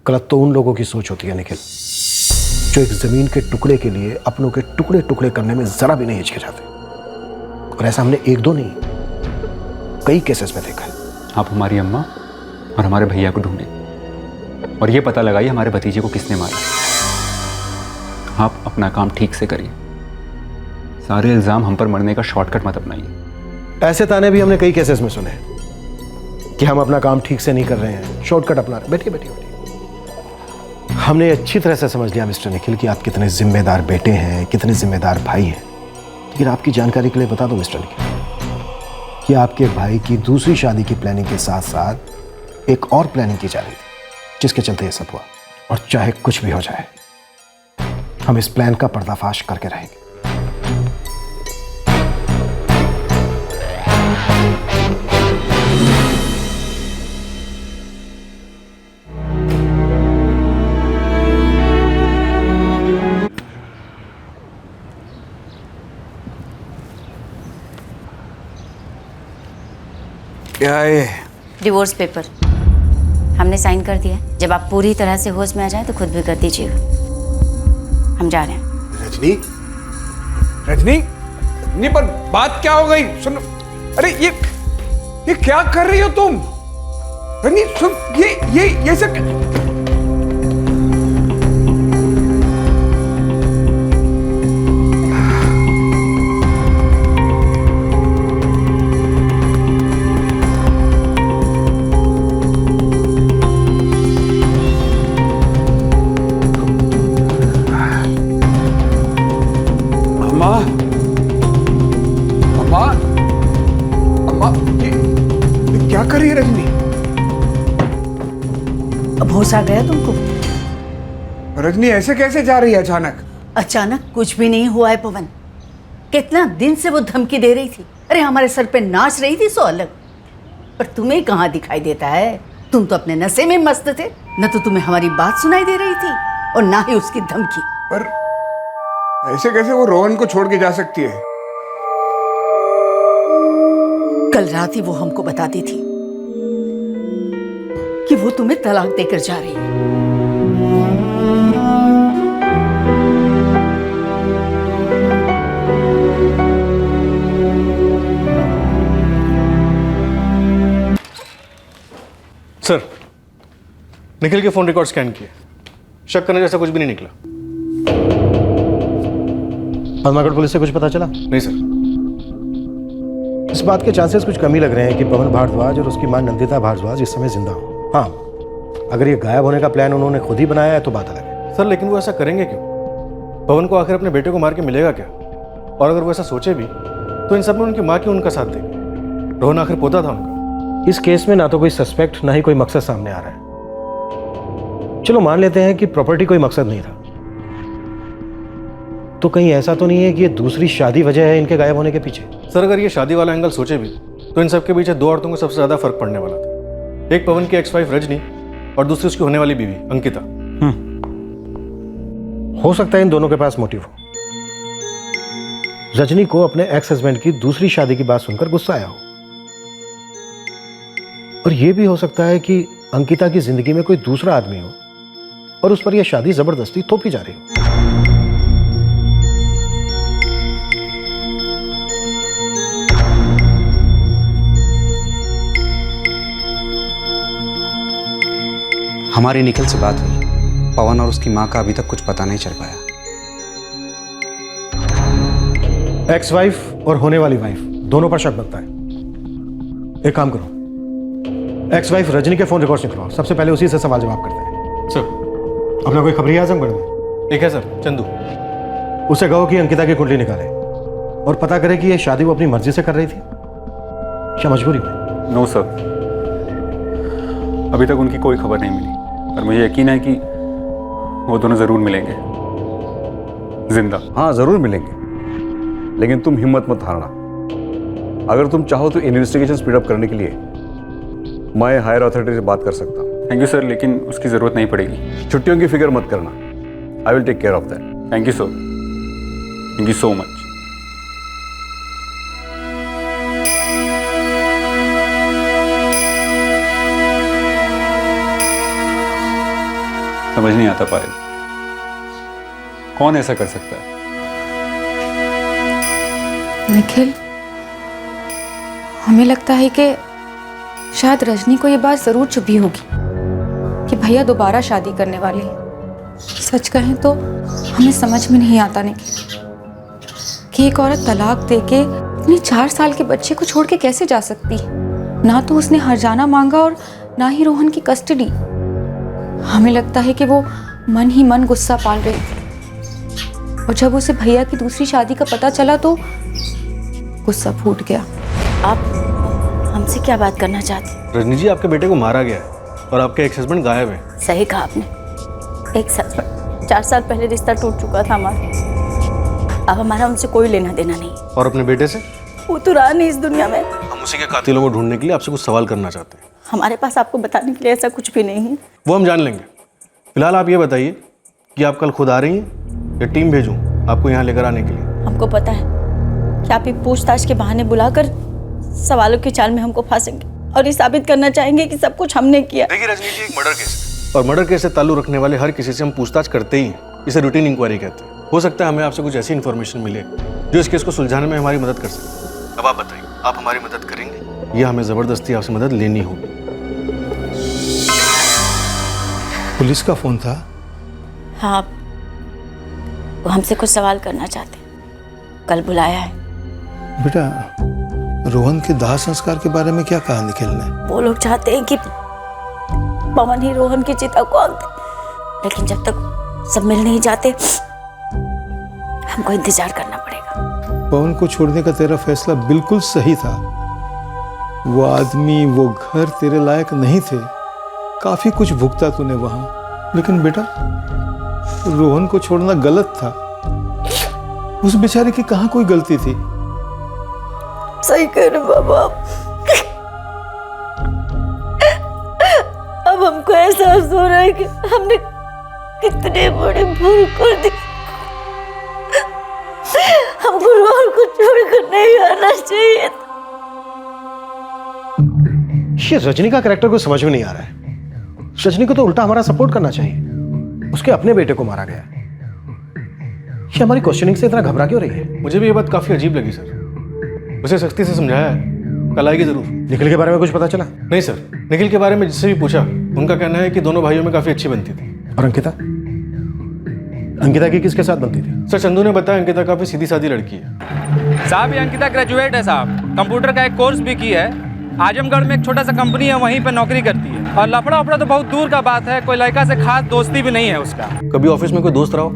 गलत तो उन लोगों की सोच होती है निखिल, जो एक जमीन के टुकड़े के लिए अपनों के टुकड़े टुकड़े करने में जरा भी नहीं हिचकिचाते। और ऐसा हमने 1-2 नहीं, कई केसेस में देखा है। आप हमारी अम्मा और हमारे भैया को ढूंढें और ये पता लगाइए हमारे भतीजे को किसने मारा। आप अपना काम ठीक से करिए, सारे इल्जाम हम पर मरने का शॉर्टकट मत अपनाइए। ऐसे ताने भी हमने कई केसेस में सुने कि हम अपना काम ठीक से नहीं कर रहे हैं, शॉर्टकट अपना रहे। बैठिए बैठिए बैठिए। हमने अच्छी तरह से समझ लिया मिस्टर निखिल कि आप कितने जिम्मेदार बेटे हैं, कितने जिम्मेदार भाई हैं। लेकिन आपकी जानकारी के लिए बता दूं मिस्टर निखिल कि आपके भाई की दूसरी शादी की प्लानिंग के साथ साथ एक और प्लानिंग की जा रही थी, जिसके चलते ये सब हुआ। और चाहे कुछ भी हो जाए, हम इस प्लान का पर्दाफाश करके रहेंगे। क्या है? डिवोर्स पेपर हमने साइन कर दिया। जब आप पूरी तरह से होश में आ जाए तो खुद भी कर दीजिएगा। हम जा रहे हैं। रजनी, रजनी, नहीं पर बात क्या हो गई? सुन, अरे ये क्या कर रही हो तुम? रजनी सुन, ये सब कर रही है रजनी? अब होश आ गया तुमको? रजनी ऐसे कैसे जा रही है अचानक? अचानक कुछ भी नहीं हुआ है पवन। कितना दिन से वो धमकी दे रही थी, अरे हमारे सर पे नाच रही थी सो अलग। पर तुम्हें कहाँ दिखाई देता है? तुम तो अपने नशे में मस्त थे। न तो तुम्हें हमारी बात सुनाई दे रही थी और ना ही उसकी धमकी। पर ऐसे कैसे वो रोहन को छोड़ के जा सकती है? कल रात ही वो हमको बताती थी कि वो तुम्हें तलाक देकर जा रही है। सर, निखिल के फोन रिकॉर्ड स्कैन किए, शक करने जैसा कुछ भी नहीं निकला। पद्मागढ़ पुलिस से कुछ पता चला? नहीं सर। इस बात के चांसेस कुछ कम ही लग रहे हैं कि पवन भारद्वाज और उसकी मां नंदिता भारद्वाज इस समय जिंदा हो। हाँ, अगर ये गायब होने का प्लान उन्होंने खुद ही बनाया है तो बात अलग है। सर लेकिन वो ऐसा करेंगे क्यों? पवन को आखिर अपने बेटे को मार के मिलेगा क्या? और अगर वो ऐसा सोचे भी तो इन सब में उनकी माँ क्यों उनका साथ देगी? रोहन आखिर पोता था उनका। इस केस में ना तो कोई सस्पेक्ट ना ही कोई मकसद सामने आ रहा है। चलो मान लेते हैं कि प्रॉपर्टी कोई मकसद नहीं था, तो कहीं ऐसा तो नहीं है कि ये दूसरी शादी वजह है इनके गायब होने के पीछे? सर अगर ये शादी वाला एंगल सोचे भी तो इन सब के पीछे दो औरतों को सबसे ज्यादा फर्क पड़ने वाला था। एक पवन की एक्स वाइफ रजनी और दूसरी उसकी होने वाली बीवी अंकिता। हो सकता है इन दोनों के पास मोटिव हो। रजनी को अपने एक्स हस्बैंड की दूसरी शादी की बात सुनकर गुस्सा आया हो, और यह भी हो सकता है कि अंकिता की जिंदगी में कोई दूसरा आदमी हो और उस पर यह शादी जबरदस्ती थोपी जा रही हो। हमारी निखिल से बात हुई, पवन और उसकी मां का अभी तक कुछ पता नहीं चल पाया। एक्स वाइफ और होने वाली वाइफ दोनों पर शक बनता है। एक काम करो, एक्स वाइफ रजनी के फोन रिकॉर्ड्स निकलवाओ, सबसे पहले उसी से सवाल जवाब करते हैं। सर अपना कोई खबरी है आजमगढ़ में? एक है सर, चंदू। उसे कहो कि अंकिता की कुंडली निकाले और पता करे कि यह शादी वो अपनी मर्जी से कर रही थी या मजबूरी में। नो सर, अभी तक उनकी कोई खबर नहीं मिली, और मुझे यकीन है कि वो दोनों जरूर मिलेंगे जिंदा। हाँ जरूर मिलेंगे, लेकिन तुम हिम्मत मत हारना। अगर तुम चाहो तो इन्वेस्टिगेशन स्पीड अप करने के लिए मैं हायर अथॉरिटी से बात कर सकता हूँ। थैंक यू सर, लेकिन उसकी जरूरत नहीं पड़ेगी। छुट्टियों की फिक्र मत करना, I will take care of that. Thank you sir, thank you so much. समझ नहीं आता पायल, कौन ऐसा कर सकता है? निखिल, हमें लगता है कि शायद रजनी को ये बात जरूर चुभी होगी कि भैया दोबारा शादी करने वाले हैं। सच कहें तो हमें समझ में नहीं आता निखिल कि एक औरत तलाक देके अपने 4 साल के बच्चे को छोड़ के कैसे जा सकती है। ना तो उसने हर्जाना मांगा और ना ही रोहन की कस्टडी। हमें लगता है कि वो मन ही मन गुस्सा पाल रही थी, और जब उसे भैया की दूसरी शादी का पता चला तो गुस्सा फूट गया। आप हमसे क्या बात करना चाहते? रजनी जी, आपके बेटे को मारा गया है और आपके एक्स हस्बैंड गायब है। सही कहा आपने। एक साल 4 साल पहले रिश्ता टूट चुका था हमारा। अब हमारा उनसे कोई लेना देना नहीं। और अपने बेटे से? वो तो रहा नहीं इस दुनिया में। हम उसी के कातिलों को ढूंढने के लिए आपसे कुछ सवाल करना चाहते हैं। हमारे पास आपको बताने के लिए ऐसा कुछ भी नहीं है। वो हम जान लेंगे। फिलहाल आप ये बताइए कि आप कल खुद आ रही हैं या टीम भेजूं आपको यहाँ लेकर आने के लिए? हमको पता है कि आप ये पूछताछ के बहाने बुलाकर सवालों की चाल में हमको फांसेंगे और ये साबित करना चाहेंगे कि सब कुछ हमने किया। देखिए रजनी जी, एक मर्डर केस और मर्डर केस से ताल्लुक रखने वाले हर किसी से हम पूछताछ करते ही हैं। इसे रूटीन इंक्वायरी कहते हैं। हो सकता है हमें आपसे कुछ ऐसी इन्फॉर्मेशन मिले जो इस केस को सुलझाने में हमारी मदद कर सके। अब आप बताइए, आप हमारी मदद करेंगे या हमें जबरदस्ती आपसे मदद लेनी होगी? पुलिस का फोन था? हाँ, वो हमसे कुछ सवाल करना चाहते हैं। कल बुलाया है। बेटा, रोहन के दाह संस्कार के बारे में क्या कहा निखिल ने? वो लोग चाहते हैं कि पवन ही रोहन की चिता को आग दे, लेकिन जब तक सब मिल नहीं जाते हमको इंतजार करना पड़ेगा। पवन को छोड़ने का तेरा फैसला बिल्कुल सही था, वो आदमी, वो घर तेरे लायक नहीं थे। काफी कुछ भुगता तूने वहां, लेकिन बेटा रोहन को छोड़ना गलत था। उस बेचारे की कहाँ कोई गलती थी। सही कह रहे बाबा। अब हमको एहसास हो रहा है कि हमने कितनी बड़ी भूल कर दी। हमको रोहन को छोड़कर नहीं आना चाहिए था। ये रजनी का कैरेक्टर कोई समझ में नहीं आ रहा है। रजनी को तो उल्टा हमारा सपोर्ट करना चाहिए। उसके अपने बेटे को मारा गया। ये हमारी क्वेश्चनिंग से इतना घबरा क्यों रही है? मुझे भी ये बात काफी अजीब लगी सर। उसे सख्ती से समझाया है, कल आएगी जरूर। निखिल के बारे में कुछ पता चला? नहीं सर, निखिल के बारे में जिससे भी पूछा उनका कहना है कि दोनों भाइयों में काफी अच्छी बनती थी। और अंकिता? अंकिता की किसके साथ बनती थी? सर चंदू ने बताया अंकिता काफी सीधी सादी लड़की है। साहब ये अंकिता ग्रेजुएट है साहब, कंप्यूटर का एक कोर्स भी की है। आजमगढ़ में एक छोटा सा कंपनी है, वहीं पे नौकरी करती है। और लफड़ा वफड़ा तो बहुत दूर का बात है, कोई लड़का से खास दोस्ती भी नहीं है उसका। कभी ऑफिस में कोई दोस्त रहा हो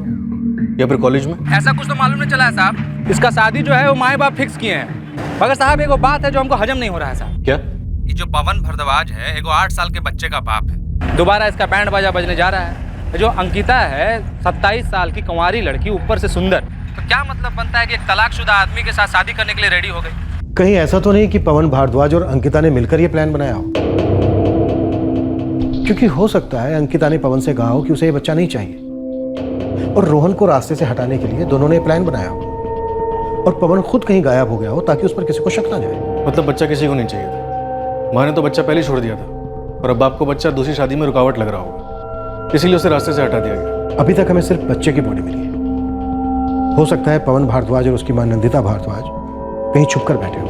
या फिर कॉलेज में? ऐसा कुछ तो मालूम नहीं चला है साहब। इसका शादी जो है वो माए बाप फिक्स किए हैं। मगर साहब एक बात है जो हमको हजम नहीं हो रहा है साहब। क्या? ये जो पवन भारद्वाज है, एक 8 साल के बच्चे का बाप है। दोबारा इसका बैंड बाजा बजने जा रहा है। जो अंकिता है 27 साल की कुंवारी लड़की, ऊपर से सुंदर, तो क्या मतलब बनता है कि एक तलाकशुदा आदमी के साथ शादी करने के लिए रेडी हो गई? कहीं ऐसा तो नहीं कि पवन भारद्वाज और अंकिता ने मिलकर ये प्लान बनाया हो? क्योंकि हो सकता है अंकिता ने पवन से कहा हो कि उसे ये बच्चा नहीं चाहिए, और रोहन को रास्ते से हटाने के लिए दोनों ने प्लान बनाया हो, और पवन खुद कहीं गायब हो गया हो ताकि उस पर किसी को शक ना जाए। मतलब बच्चा किसी को नहीं चाहिए था। माँ ने तो बच्चा पहले छोड़ दिया था, और अब बाप को बच्चा दूसरी शादी में रुकावट लग रहा होगा, इसीलिए उसे रास्ते से हटा दिया गया। अभी तक हमें सिर्फ बच्चे की बॉडी मिली है। हो सकता है पवन भारद्वाज और उसकी मां नंदिता भारद्वाज कहीं छुप कर बैठे हो,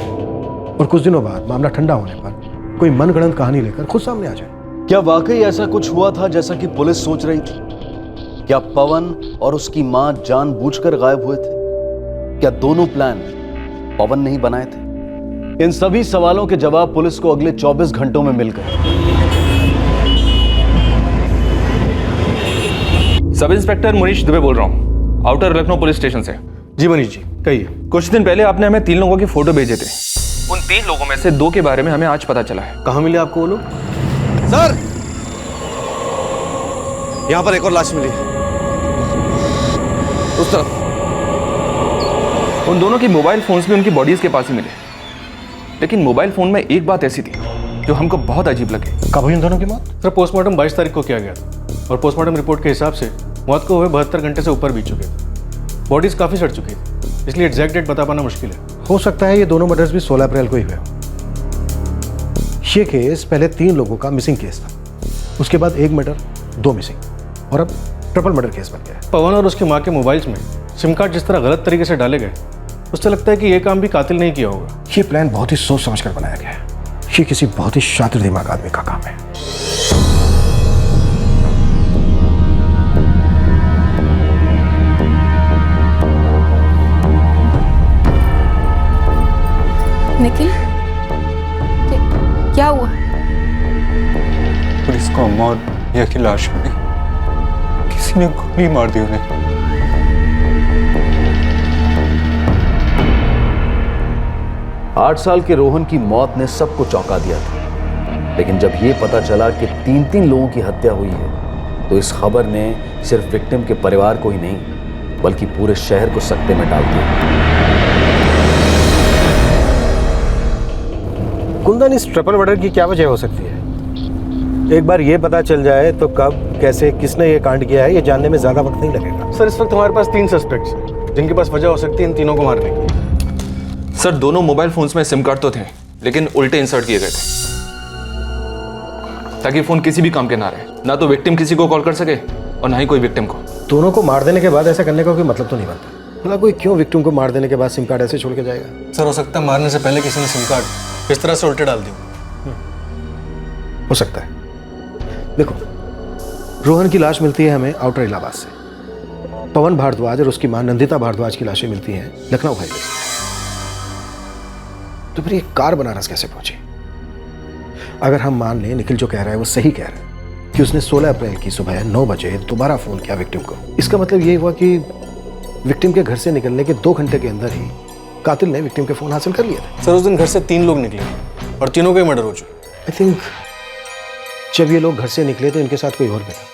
और कुछ दिनों बाद मामला ठंडा होने पर कोई मनगढ़ंत कहानी लेकर खुद सामने आ जाए। क्या वाकई ऐसा कुछ हुआ था जैसा कि पुलिस सोच रही थी? क्या पवन और उसकी मां जानबूझकर गायब हुए थे? क्या दोनों प्लान पवन ने ही बनाए थे? इन सभी सवालों के जवाब पुलिस को अगले 24 घंटों में मिल गए। सब इंस्पेक्टर मुनीश दुबे बोल रहा हूँ, आउटर लखनऊ पुलिस स्टेशन से। जी मनीष जी, कहिए। कुछ दिन पहले आपने हमें 3 लोगों की फोटो भेजे थे। उन 3 लोगों में से 2 के बारे में हमें आज पता चला है। कहाँ मिले आपको वो लोग? सर, यहां पर एक और लाश मिली, उस तरफ। उन दोनों के मोबाइल फोन्स भी उनकी बॉडीज के पास ही मिले, लेकिन मोबाइल फोन में एक बात ऐसी थी जो हमको बहुत अजीब लगे। कब हुई इन दोनों की मौत? सर पोस्टमार्टम 22 तारीख को किया गया था, और पोस्टमार्टम रिपोर्ट के हिसाब से मौत को हुए 72 घंटे से ऊपर बीत चुके थे। बॉडीज काफी सड़ चुकी थी, इसलिए एग्जैक्ट डेट बता पाना मुश्किल है। हो सकता है ये दोनों मर्डर्स भी 16 अप्रैल को ही हुए। ये केस पहले 3 लोगों का मिसिंग केस था, उसके बाद 1 मर्डर, 2 मिसिंग, और अब ट्रिपल मर्डर केस बन गया है। पवन और उसकी माँ के मोबाइल्स में सिम कार्ड जिस तरह गलत तरीके से डाले गए, उससे लगता है कि ये काम भी कातिल नहीं किया होगा। ये प्लान बहुत ही सोच समझकर बनाया गया है। ये किसी बहुत ही शातिर दिमाग आदमी का काम है। निखिल, क्या हुआ? पुलिस को अम्मा और भैया की लाश मिली, किसी ने गोली मार दी उन्हें। 8 साल के रोहन की मौत ने सबको चौंका दिया था, लेकिन जब ये पता चला कि 3 लोगों की हत्या हुई है, तो इस खबर ने सिर्फ विक्टिम के परिवार को ही नहीं बल्कि पूरे शहर को सकते में डाल दिया। कुंदन, इस ट्रिपल मर्डर की क्या वजह हो सकती है? एक बार ये पता चल जाए तो कब, कैसे, किसने ये कांड किया है, ये जानने में ज्यादा वक्त नहीं लगेगा। सर इस वक्त हमारे पास 3 सस्पेक्ट्स हैं जिनके पास वजह हो सकती है इन तीनों को मारने की। सर दोनों मोबाइल फोन्स में सिम कार्ड तो थे, लेकिन उल्टे इंसर्ट किए गए थे ताकि फोन किसी भी काम के ना रहे। ना तो विक्टिम किसी को कॉल कर सके और ना ही कोई विक्टिम को। दोनों को मार देने के बाद ऐसा करने का कोई मतलब तो नहीं बनता। मतलब कोई क्यों विक्टिम को मार देने के बाद सिम कार्ड ऐसे छोड़ के जाएगा? सर हो सकता है मारने से पहले किसी ने सिम कार्ड इस तरह से उल्टे डाल दिया। हो सकता है। देखो, रोहन की लाश मिलती है हमें आउटर इलाहाबाद से, पवन भारद्वाज और उसकी मां नंदिता भारद्वाज की लाशें मिलती हैं लखनऊ हाईवे से। तो फिर ये कार बनारस कैसे पहुंची? अगर हम मान लें निखिल जो कह रहा है वो सही कह रहा है कि उसने 16 अप्रैल की सुबह 9 बजे दोबारा फोन किया विक्टिम को, इसका मतलब ये हुआ कि विक्टिम के घर से निकलने के 2 घंटे के अंदर ही कातिल ने विक्टिम के फोन हासिल कर लिए थे। सर उस दिन घर से 3 लोग निकले, और तीनों के मर्डर हो चुके। आई थिंक जब ये लोग घर से निकले तो इनके साथ कोई और भी था,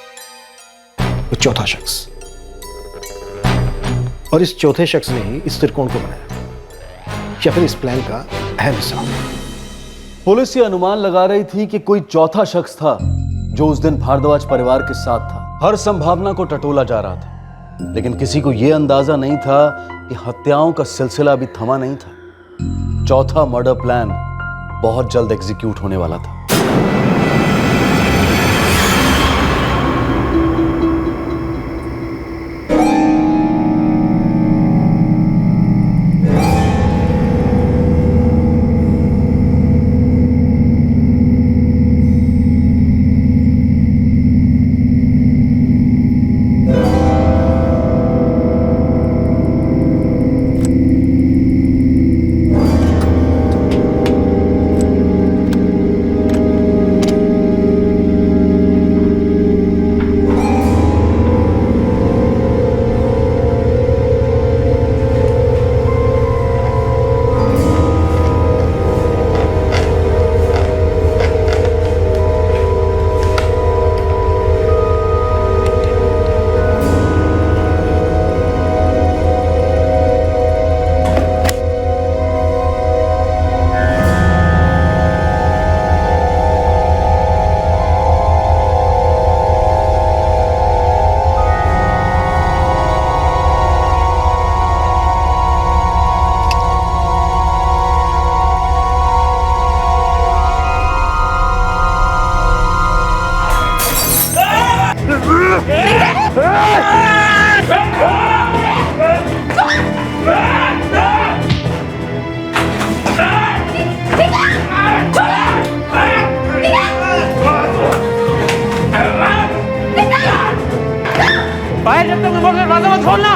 वो चौथा शख्स, और इस चौथे शख्स ने ही इस त्रिकोण को बनाया या फिर इस प्लान का अहम हिस्सा। पुलिस ये अनुमान लगा रही थी कि कोई चौथा शख्स था जो उस दिन भारद्वाज परिवार के साथ था। हर संभावना को टटोला जा रहा था, लेकिन किसी को यह अंदाजा नहीं था कि हत्याओं का सिलसिला अभी थमा नहीं था। चौथा मर्डर प्लान बहुत जल्द एग्जीक्यूट होने वाला था। बाहर जब तक मोटर दरवाजा मत खोलना।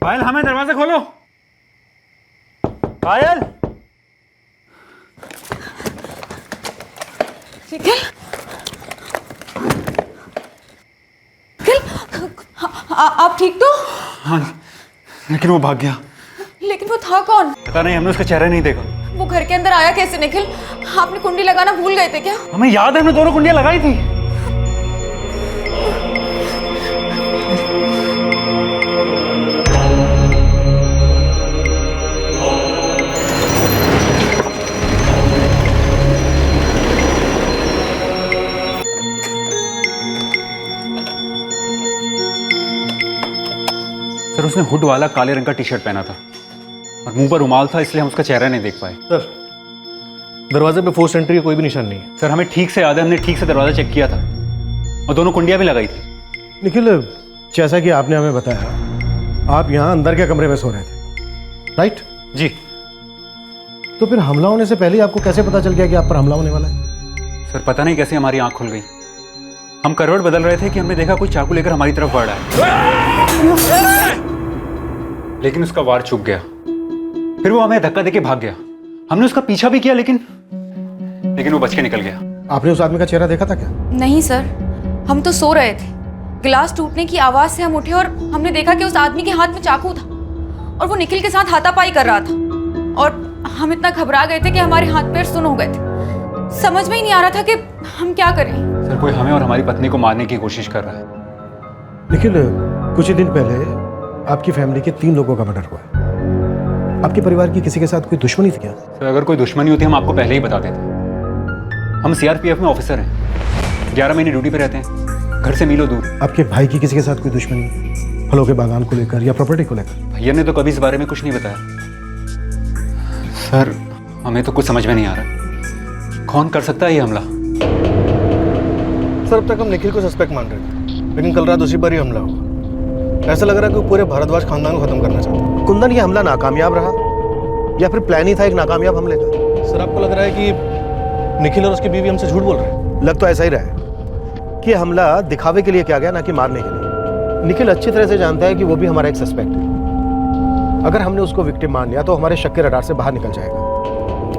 पायल, हमें दरवाजा खोलो। पायल, निखिल, आप ठीक तो? हाँ, लेकिन वो भाग गया। लेकिन वो था कौन? पता नहीं, हमने उसका चेहरा नहीं देखा। वो घर के अंदर आया कैसे निखिल? आपने कुंडी लगाना भूल गए थे क्या? हमें याद है, हमने दोनों कुंडियां लगाई थी। सर, उसने हुड वाला काले रंग का टी शर्ट पहना था और मुंह पर रुमाल था, इसलिए हम उसका चेहरा नहीं देख पाए। सर, दरवाजे पे फोर्स एंट्री का कोई भी निशान नहीं है। सर, हमें ठीक से याद है, हमने ठीक से दरवाजा चेक किया था और दोनों कुंडियां भी लगाई थी। निखिल, जैसा कि आपने हमें बताया, आप यहाँ अंदर के कमरे में सो रहे थे, राइट? जी। तो फिर हमला होने से पहले आपको कैसे पता चल गया कि आप पर हमला होने वाला है? सर, पता नहीं कैसे हमारी आंख खुल गई। हम करवट बदल रहे थे कि हमने देखा कोई चाकू लेकर हमारी तरफ बढ़ रहा है, लेकिन उसका वार चूक गया। फिर वो हमें धक्का देके भाग गया। हमने उसका पीछा भी किया, लेकिन वो बच के निकल गया। आपने उस आदमी का चेहरा देखा था क्या? नहीं सर, हम तो सो रहे थे। गिलास टूटने की आवाज से हम उठे और हमने देखा कि उस आदमी के हाथ में चाकू था और वो निखिल के साथ हाथापाई कर रहा था और हम इतना घबरा गए थे कि हमारे हाथ पैर सुन्न हो गए थे। समझ में ही नहीं आ रहा था कि हम क्या करें। सर, कोई हमें और हमारी पत्नी को मारने की कोशिश कर रहा है। निखिल, कुछ ही दिन पहले आपकी फैमिली के 3 लोगों का मर्डर हुआ है। आपके परिवार की किसी के साथ कोई दुश्मनी थी क्या? सर, अगर कोई दुश्मनी होती हम आपको पहले ही बता देते। हम सीआरपीएफ में ऑफिसर हैं, 11 महीने ड्यूटी पे रहते हैं, घर से मीलों दूर। आपके भाई की किसी के साथ कोई दुश्मनी, फलों के बागान को लेकर या प्रॉपर्टी को लेकर? भैया ने तो कभी इस बारे में कुछ नहीं बताया। सर, हमें तो कुछ समझ में नहीं आ रहा, कौन कर सकता है ये हमला? सर, अब तक हम निखिल को सस्पेक्ट मान रहे थे, लेकिन कल रात उसी पर ही हमला हुआ। ऐसा लग रहा है कि वो पूरे भारद्वाज खानदान को खत्म करना चाहता है। कुंदन, ये हमला नाकामयाब रहा या फिर प्लान ही था एक नाकामयाब हमले का? सर आपको लग रहा है कि निखिल और उसकी बीवी हमसे झूठ बोल रहे हैं? लग तो ऐसा ही रहा है कि हमला दिखावे के लिए किया गया, ना कि मारने के लिए। निखिल अच्छी तरह से जानता है कि वो भी हमारा एक सस्पेक्ट है। अगर हमने उसको विक्टिम मान लिया तो हमारे शक के रडार से बाहर निकल जाएगा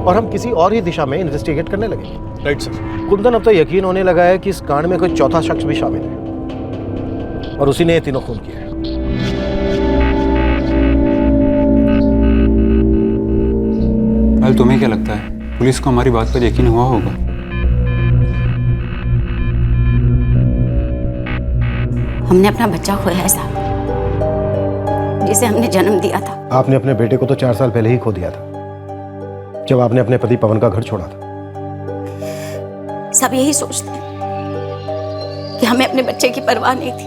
और हम किसी और ही दिशा में इन्वेस्टिगेट करने लगेंगे। Right sir. कुंदन, अब तो यकीन होने लगा है कि इस कांड में कोई चौथा शख्स भी शामिल है और उसी ने ये तीनों खून किया है। तुम्हें क्या लगता है पुलिस को हमारी बात पर यकीन हुआ होगा? हमने अपना बच्चा खोया है साहब, जिसे हमने जन्म दिया था। आपने अपने बेटे को तो 4 साल पहले ही खो दिया था, जब आपने अपने पति पवन का घर छोड़ा था। सब यही सोचते हैं कि हमें अपने बच्चे की परवाह नहीं थी।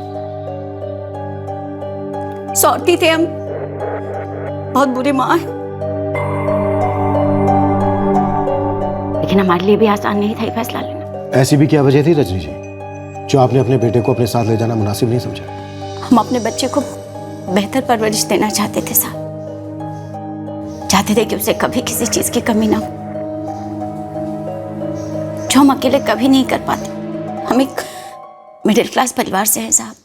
सौती थे हम, बहुत बुरी माँ है, लेकिन हमारे लिए भी आसान नहीं था ये फैसला लेना। ऐसी भी क्या वजह थी रजनी जी जो आपने अपने बेटे को अपने साथ ले जाना मुनासिब नहीं समझा? हम अपने बच्चे को बेहतर परवरिश देना चाहते थे साहब, चाहते थे कि उसे कभी किसी चीज की कमी ना हो, जो हम अकेले कभी नहीं कर पाते। हम एक मिडिल क्लास परिवार से हैं साहब,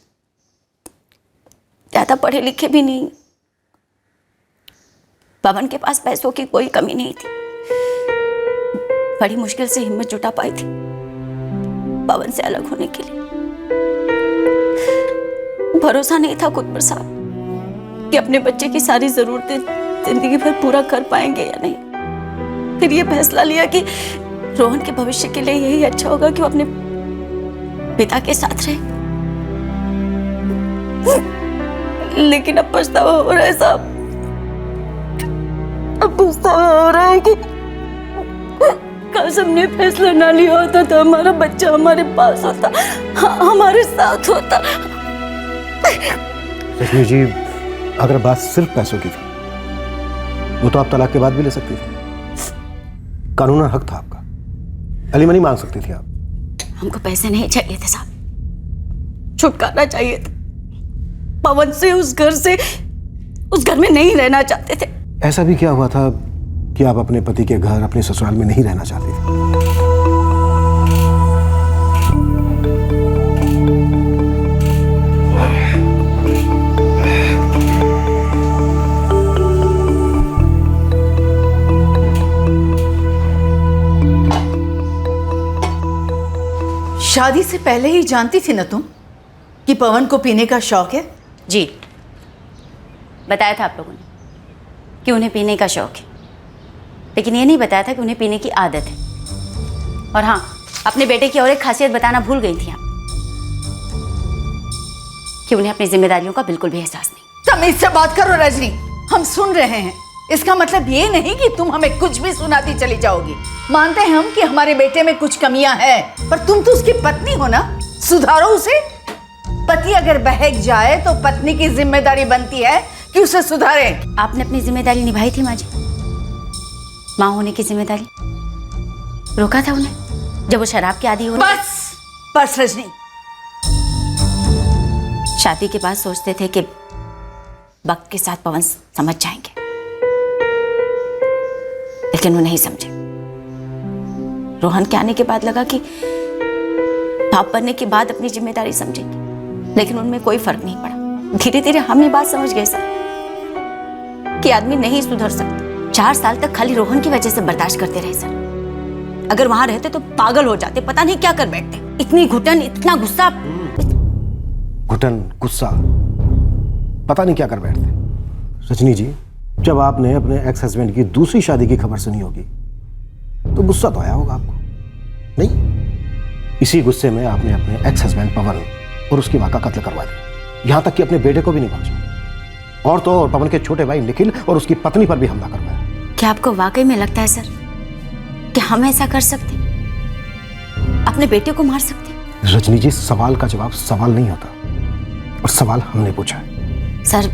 ज्यादा पढ़े लिखे भी नहीं। पवन के पास पैसों की कोई कमी नहीं थी, बड़ी मुश्किल से हिम्मत जुटा पाई थी पवन से अलग होने के लिए। भरोसा नहीं था खुद पर साहब कि अपने बच्चे की सारी जरूरतें जिंदगी भर पूरा कर पाएंगे या नहीं। फिर ये फैसला लिया कि रोहन के भविष्य के लिए यही अच्छा होगा कि वो अपने पिता के साथ रहे। लेकिन अब पछतावा हो रहा है साहब, अब पछतावा हो रहा है कि काश हमने फैसला ना लिया होता तो हमारा बच्चा हमारे पास होता, हमारे साथ होता। रश्मि जी, अगर बात सिर्फ पैसों की थी वो तो आप तलाक के बाद भी ले सकती थी। कानूनन हक था आपका, अलीमनी मांग सकती थी आप। हमको पैसे नहीं चाहिए थे साहब, छुटकारा चाहिए था पवन से, उस घर में नहीं रहना चाहते थे। ऐसा भी क्या हुआ था कि आप अपने पति के घर, अपने ससुराल में नहीं रहना चाहती थी? शादी से पहले ही जानती थी ना तुम कि पवन को पीने का शौक है? जी, बताया था आप लोगों ने कि उन्हें पीने का शौक है, लेकिन ये नहीं बताया था कि उन्हें पीने की आदत है। और हाँ, अपने बेटे की और एक खासियत बताना भूल गई थी आप, कि उन्हें अपनी जिम्मेदारियों का बिल्कुल भी एहसास नहीं। तमीज से बात करो रजनी, हम सुन रहे हैं। इसका मतलब ये नहीं कि तुम हमें कुछ भी सुनाती चली जाओगी। मानते हैं हम कि हमारे बेटे में कुछ कमियां हैं, पर तुम तो उसकी पत्नी हो ना, सुधारो उसे। पति अगर बहक जाए तो पत्नी की जिम्मेदारी बनती है कि उसे सुधारे। आपने अपनी जिम्मेदारी निभाई थी माँ जी, माँ होने की जिम्मेदारी। रोका था उन्हें जब वो शराब के आदी हो। बस रजनी, शादी के बाद सोचते थे कि वक्त के साथ पवन समझ जाएंगे, लेकिन वो नहीं समझे। रोहन के आने के बाद लगा कि बाप बनने के बाद अपनी जिम्मेदारी समझेंगे, लेकिन उनमें कोई फर्क नहीं पड़ा। धीरे धीरे हम ये बात समझ गए सर कि आदमी नहीं सुधर सकता। 4 साल तक खाली रोहन की वजह से बर्दाश्त करते रहे सर। अगर वहां रहते तो पागल हो जाते, पता नहीं क्या कर बैठते। इतनी घुटन, इतना गुस्सा। घुटन, गुस्सा, पता नहीं क्या कर बैठते। रजनी जी, जब आपने अपने एक्स हस्बैंड की दूसरी शादी की खबर सुनी होगी तो गुस्सा तो आया होगा आपको, नहीं? इसी गुस्से में आपने अपने एक्स हस्बैंड पवन और उसकी मां का कत्ल करवा दिया, यहां तक कि अपने बेटे को भी नहीं पहुंचा। और तो और पवन के छोटे भाई निखिल और उसकी पत्नी पर भी हमला करवाया। क्या आपको वाकई में लगता है सर कि हम ऐसा कर सकते, अपने बेटे को मार सकते? रजनी जी, सवाल का जवाब सवाल नहीं होता, और सवाल हमने पूछा है। सर,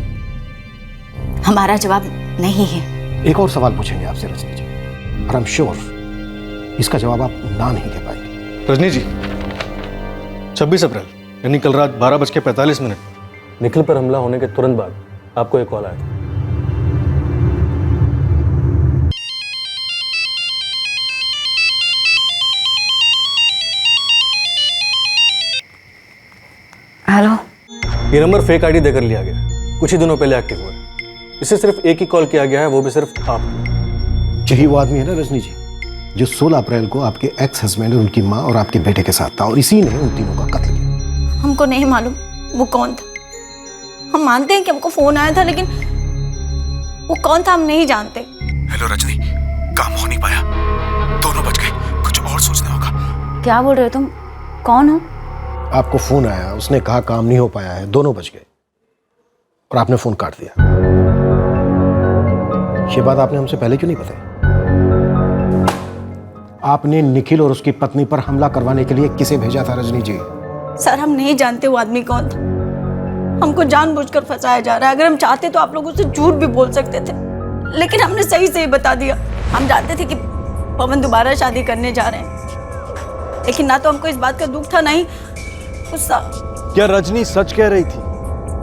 हमारा जवाब नहीं है। एक और सवाल पूछेंगे आपसे रजनी जी, और आई एम श्योर इसका जवाब आप ना नहीं दे पाएंगे। रजनी जी, 26 अप्रैल यानी कल रात 12:45 निखिल पर हमला होने के तुरंत बाद आपको एक कॉल आया था। हेलो। ये नंबर फेक आईडी देकर लिया गया, कुछ ही दिनों पहले एक्टिव हुआ है। इसे सिर्फ एक ही कॉल किया गया है, वो भी सिर्फ आपको। यही वो आदमी है ना रजनी जी, जो 16 अप्रैल को आपके एक्स हस्बैंड और उनकी माँ और आपके बेटे के साथ था, और इसी ने उन तीनों का कत्ल किया। हमको नहीं मालूम वो कौन था। हम मानते हैं कि हमको फोन आया था, लेकिन वो कौन था हम नहीं जानते। हेलो रजनी, काम हो नहीं पाया, दोनों बच गए, कुछ और सोचना होगा। क्या बोल रहे हो तुम? कौन हो? आपको फोन आया, उसने कहा काम नहीं हो पाया है, दोनों बच गए, और आपने फोन काट दिया। ये बात आपने हमसे पहले क्यों नहीं बताई? आपने निखिल और उसकी पत्नी पर हमला करवाने के लिए किसे भेजा था रजनी जी? सर हम नहीं जानते वो आदमी कौन था। हमको जानबूझकर फंसाया जा रहा है। अगर हम चाहते तो आप लोग उससे झूठ भी बोल सकते थे, लेकिन हमने सही सही बता दिया। हम जानते थे कि पवन दोबारा शादी करने जा रहे हैं, लेकिन ना तो हमको इस बात का दुख था, ना ही गुस्सा। क्या रजनी सच कह रही थी?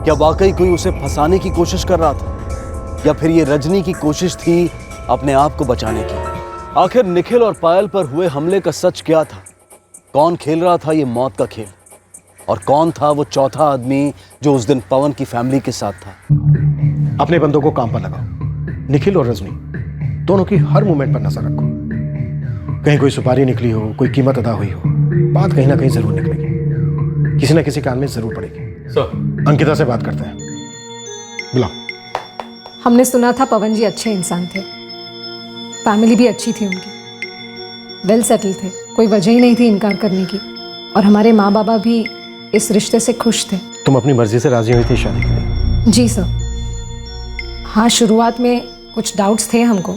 क्या वाकई कोई उसे फंसाने की कोशिश कर रहा था, या फिर ये रजनी की कोशिश थी अपने आप को बचाने की? आखिर निखिल और पायल पर हुए हमले का सच क्या था? कौन खेल रहा था ये मौत का खेल, और कौन था वो चौथा आदमी जो उस दिन पवन की फैमिली के साथ था? अपने बंदों को काम पर लगाओ। निखिल और रजनी दोनों की हर मूवमेंट पर नजर रखो। कहीं कोई सुपारी निकली हो, कोई कीमत अदा हुई हो, बात कहीं ना कहीं जरूर निकलेगी, किसी ना किसी कान में जरूर पड़ेगी। सर, अंकिता से बात करते हैं, बुलाओ। हमने सुना था पवन जी अच्छे इंसान थे, फैमिली भी अच्छी थी उनकी, वेल सेटल थे, कोई वजह ही नहीं थी इनकार करने की, और हमारे माँ बाबा भी इस रिश्ते से खुश थे। तुम अपनी मर्जी से राजी हुई थी शादी के लिए? जी सर। हाँ, शुरुआत में कुछ डाउट्स थे हमको,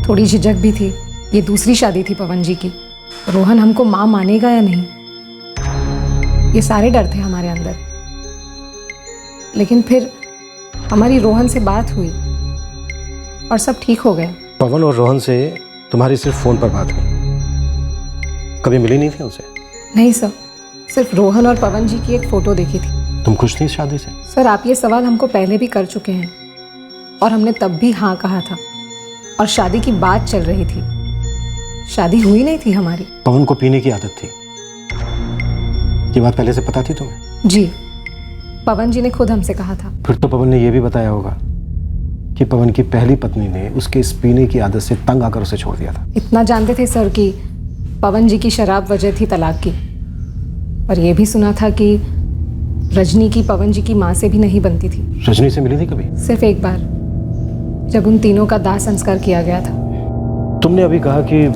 थोड़ी झिझक भी थी। ये दूसरी शादी थी पवन जी की, रोहन हमको माँ मानेगा या नहीं, ये सारे डर थे हमारे अंदर। लेकिन फिर हमारी रोहन से बात हुई और सब ठीक हो गया। पवन और रोहन से तुम्हारी सिर्फ फोन पर बात हुई, कभी मिली नहीं थी उनसे? नहीं सर, सिर्फ रोहन और पवन जी की एक फोटो देखी थी। तुम खुश थी इस शादी से? सर आप ये सवाल हमको पहले भी कर चुके हैं, और हमने तब भी हाँ कहा था, और शादी की बात चल रही थी, शादी हुई नहीं थी हमारी। पवन को पीने की आदत थी, ये बात पहले से पता थी तुम्हें? जी, पवन जी ने खुद हमसे कहा था। फिर तो पवन ने यह भी बताया होगा कि पवन की पहली पत्नी ने उसके इस पीने की आदत से तंग आकर उसे छोड़ दिया था। इतना जानते थे सर कि पवन जी की शराब वजह थी तलाक की, पर यह भी सुना था कि रजनी की पवन जी की माँ से भी नहीं बनती थी। रजनी से मिली थी कभी? सिर्फ एक बार, जब उन तीनों का दाह संस्कार किया गया था। तुमने अभी कहा कि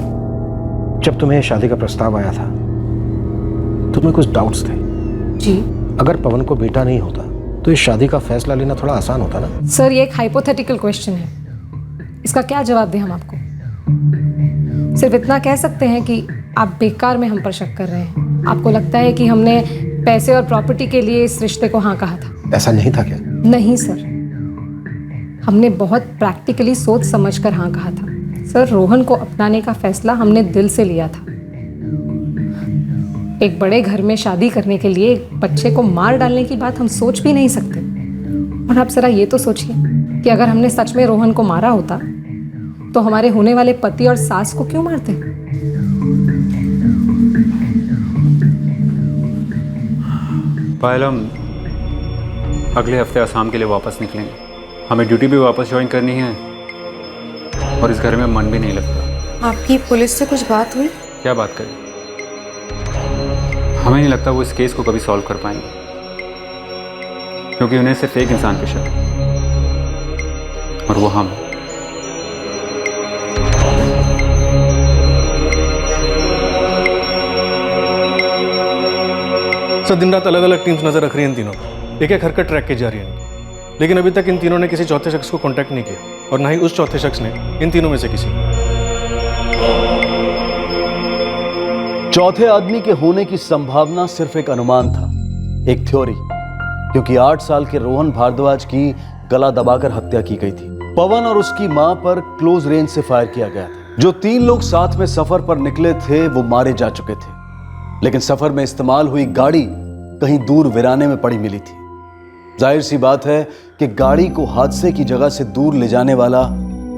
जब तुम्हें शादी का प्रस्ताव आया था तुम्हें कुछ डाउट्स थे। जी। अगर पवन को बेटा नहीं होता तो इस शादी का फैसला लेना थोड़ा आसान होता ना? सर ये एक हाइपोथेटिकल क्वेश्चन है, इसका क्या जवाब दें हम आपको? सिर्फ इतना कह सकते हैं कि आप बेकार में हम पर शक कर रहे हैं। आपको लगता है कि हमने पैसे और प्रॉपर्टी के लिए इस रिश्ते को हाँ कहा था। ऐसा नहीं था क्या? नहीं सर, हमने बहुत प्रैक्टिकली सोच समझकर हाँ कहा था। सर रोहन को अपनाने का फैसला हमने दिल से लिया था। एक बड़े घर में शादी करने के लिए एक बच्चे को मार डालने की बात हम सोच भी नहीं सकते। और आप जरा ये तो सोचिए कि अगर हमने सच में रोहन को मारा होता तो हमारे होने वाले पति और सास को क्यों मारते? पायल, हम अगले हफ्ते असम के लिए वापस निकलेंगे। हमें ड्यूटी भी वापस ज्वाइन करनी है, और इस घर में मन भी नहीं लगता। आपकी पुलिस से कुछ बात हुई? क्या बात करें, हमें नहीं लगता वो इस केस को कभी सॉल्व कर पाएंगे, क्योंकि उन्हें सिर्फ एक इंसान पे शक है, और वो हम। सर दिन रात अलग अलग टीम्स नजर रख रही हैं इन तीनों पर, एक एक हरकत ट्रैक की जा रही है, लेकिन अभी तक इन तीनों ने किसी चौथे शख्स को कांटेक्ट नहीं किया, और ना ही उस चौथे शख्स ने इन तीनों में से किसी। चौथे आदमी के होने की संभावना सिर्फ एक अनुमान था, एक थ्योरी, क्योंकि 8 साल के रोहन भारद्वाज की गला दबाकर हत्या की गई थी। पवन और उसकी मां पर क्लोज रेंज से फायर किया गया था। जो 3 लोग साथ में सफर पर निकले थे वो मारे जा चुके थे, लेकिन सफर में इस्तेमाल हुई गाड़ी कहीं दूर वीराने में पड़ी मिली थी। जाहिर सी बात है कि गाड़ी को हादसे की जगह से दूर ले जाने वाला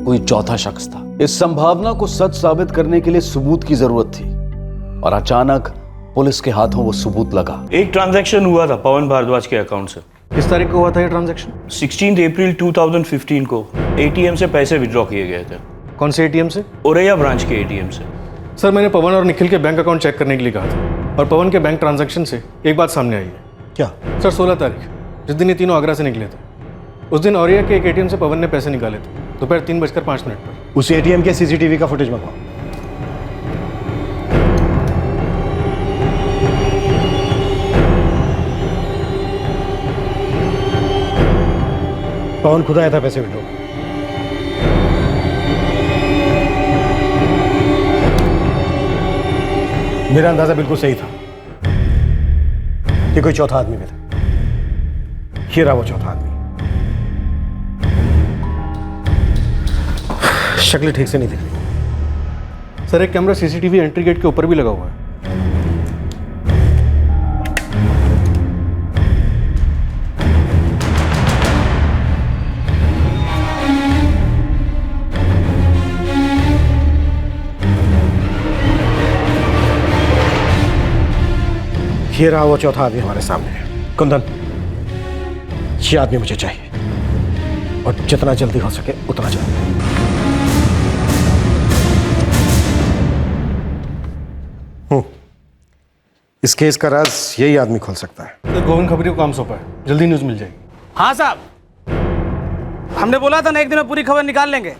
कोई चौथा शख्स था। इस संभावना को सच साबित करने के लिए सबूत की जरूरत थी और अचानक पुलिस के हाथों वो सबूत लगा। एक ट्रांजैक्शन हुआ था पवन भारद्वाज के अकाउंट से। किस तारीख को हुआ था ये ट्रांजैक्शन? 16 अप्रैल 2015 को एटीएम से पैसे विड्रॉ किए गए थे। कौन से एटीएम से? औरैया ब्रांच के एटीएम से। सर, मैंने पवन और निखिल के बैंक अकाउंट चेक करने के लिए कहा था और पवन के बैंक ट्रांजैक्शन से एक बात सामने आई है। क्या? सर, 16 तारीख, जिस दिन ये तीनों आगरा से निकले थे, उस दिन औरैया के एक एटीएम से पवन ने पैसे निकाले थे दोपहर 3:05 पर। उस एटीएम के सीसीटीवी का फुटेज मंगवाओ। पवन खुद आया था पैसे विड्रॉ। मेरा अंदाजा बिल्कुल सही था कि कोई चौथा आदमी भी था। ये रहा वो चौथा आदमी। शक्ल ठीक से नहीं दिख रही। सर, एक कैमरा सीसीटीवी एंट्री गेट के ऊपर भी लगा हुआ है। ये रहा वो चौथा आदमी हमारे सामने है। कुंदन, ये आदमी मुझे चाहिए और जितना जल्दी हो सके उतना जल्दी। इस केस का राज यही आदमी खोल सकता है। तो गोविंद खबरी को काम सौंपा है, जल्दी न्यूज मिल जाएगी। हाँ साहब, हमने बोला था ना एक दिन में पूरी खबर निकाल लेंगे।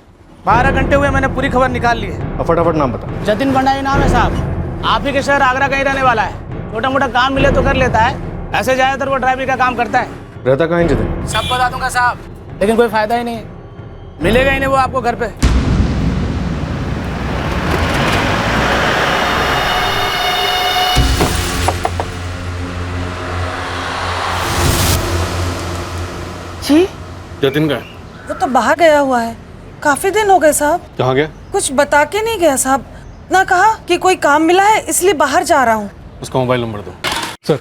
12 घंटे हुए, मैंने पूरी खबर निकाल ली है। अब फटाफट नाम बता। जतिन भंडारी नाम है साहब। आप ही के शहर आगरा का ही रहने वाला है। छोटा मोटा काम मिले तो कर लेता है, ऐसे ज्यादातर वो ड्राइवरी का काम करता है। रहता कहाँ है जतिन? सब बता दूंगा साहब, लेकिन कोई फायदा ही नहीं, मिलेगा ही नहीं वो आपको घर पे। जी, जतिन का? वो तो बाहर गया हुआ है, काफी दिन हो गए साहब। कहाँ गया? कुछ बता के नहीं गया साहब, ना कहा कि कोई काम मिला है इसलिए बाहर जा रहा हूँ। उसका मोबाइल नंबर दो। सर,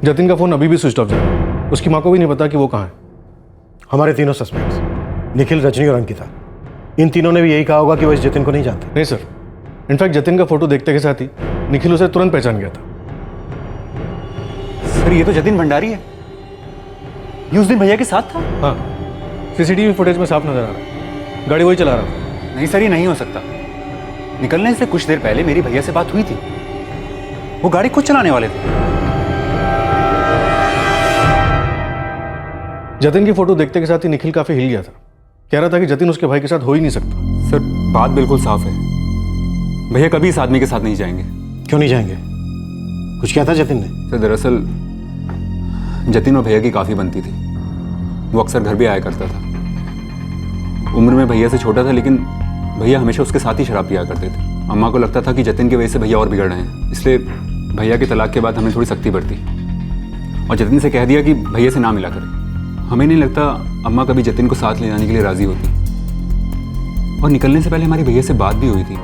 जतिन का फोन अभी भी स्विच ऑफ जा रहा है। उसकी माँ को भी नहीं पता कि वो कहाँ है। हमारे तीनों सस्पेक्ट्स, निखिल, रजनी और अंकिता, इन तीनों ने भी यही कहा होगा कि वो इस जतिन को नहीं जानते। नहीं सर, इनफैक्ट जतिन का फोटो देखते के साथ ही निखिल उसे तुरंत पहचान गया था। सर, ये तो जतिन भंडारी है। ये उस दिन भैया के साथ था। हाँ, सीसीटीवी फुटेज में साफ नजर आ रहा है। गाड़ी वही चला रहा था। नहीं सर, ये नहीं हो सकता। निकलने से कुछ देर पहले मेरी भैया से बात हुई थी। वो गाड़ी खुद चलाने वाले थे। जतिन की फोटो देखते के साथ ही निखिल काफी हिल गया था। कह रहा था कि जतिन उसके भाई के साथ हो ही नहीं सकता। सर, बात बिल्कुल साफ है। भैया कभी इस आदमी के साथ नहीं जाएंगे। क्यों नहीं जाएंगे? कुछ क्या था जतिन ने? सर, दरअसल जतिन और भैया की काफ़ी बनती थी। वो अक्सर घर भी आया करता था। उम्र में भैया से छोटा था, लेकिन भैया हमेशा उसके साथ ही शराब पिया करते थे। अम्मा को लगता था कि जतिन की वजह से भैया और बिगड़ रहे हैं, इसलिए भैया के तलाक के बाद हमने थोड़ी सख्ती बरती और जतिन से कह दिया कि भैया से ना मिला करें। हमें नहीं लगता अम्मा कभी जतिन को साथ ले जाने के लिए राजी होती। और निकलने से पहले हमारी भैया से बात भी हुई थी।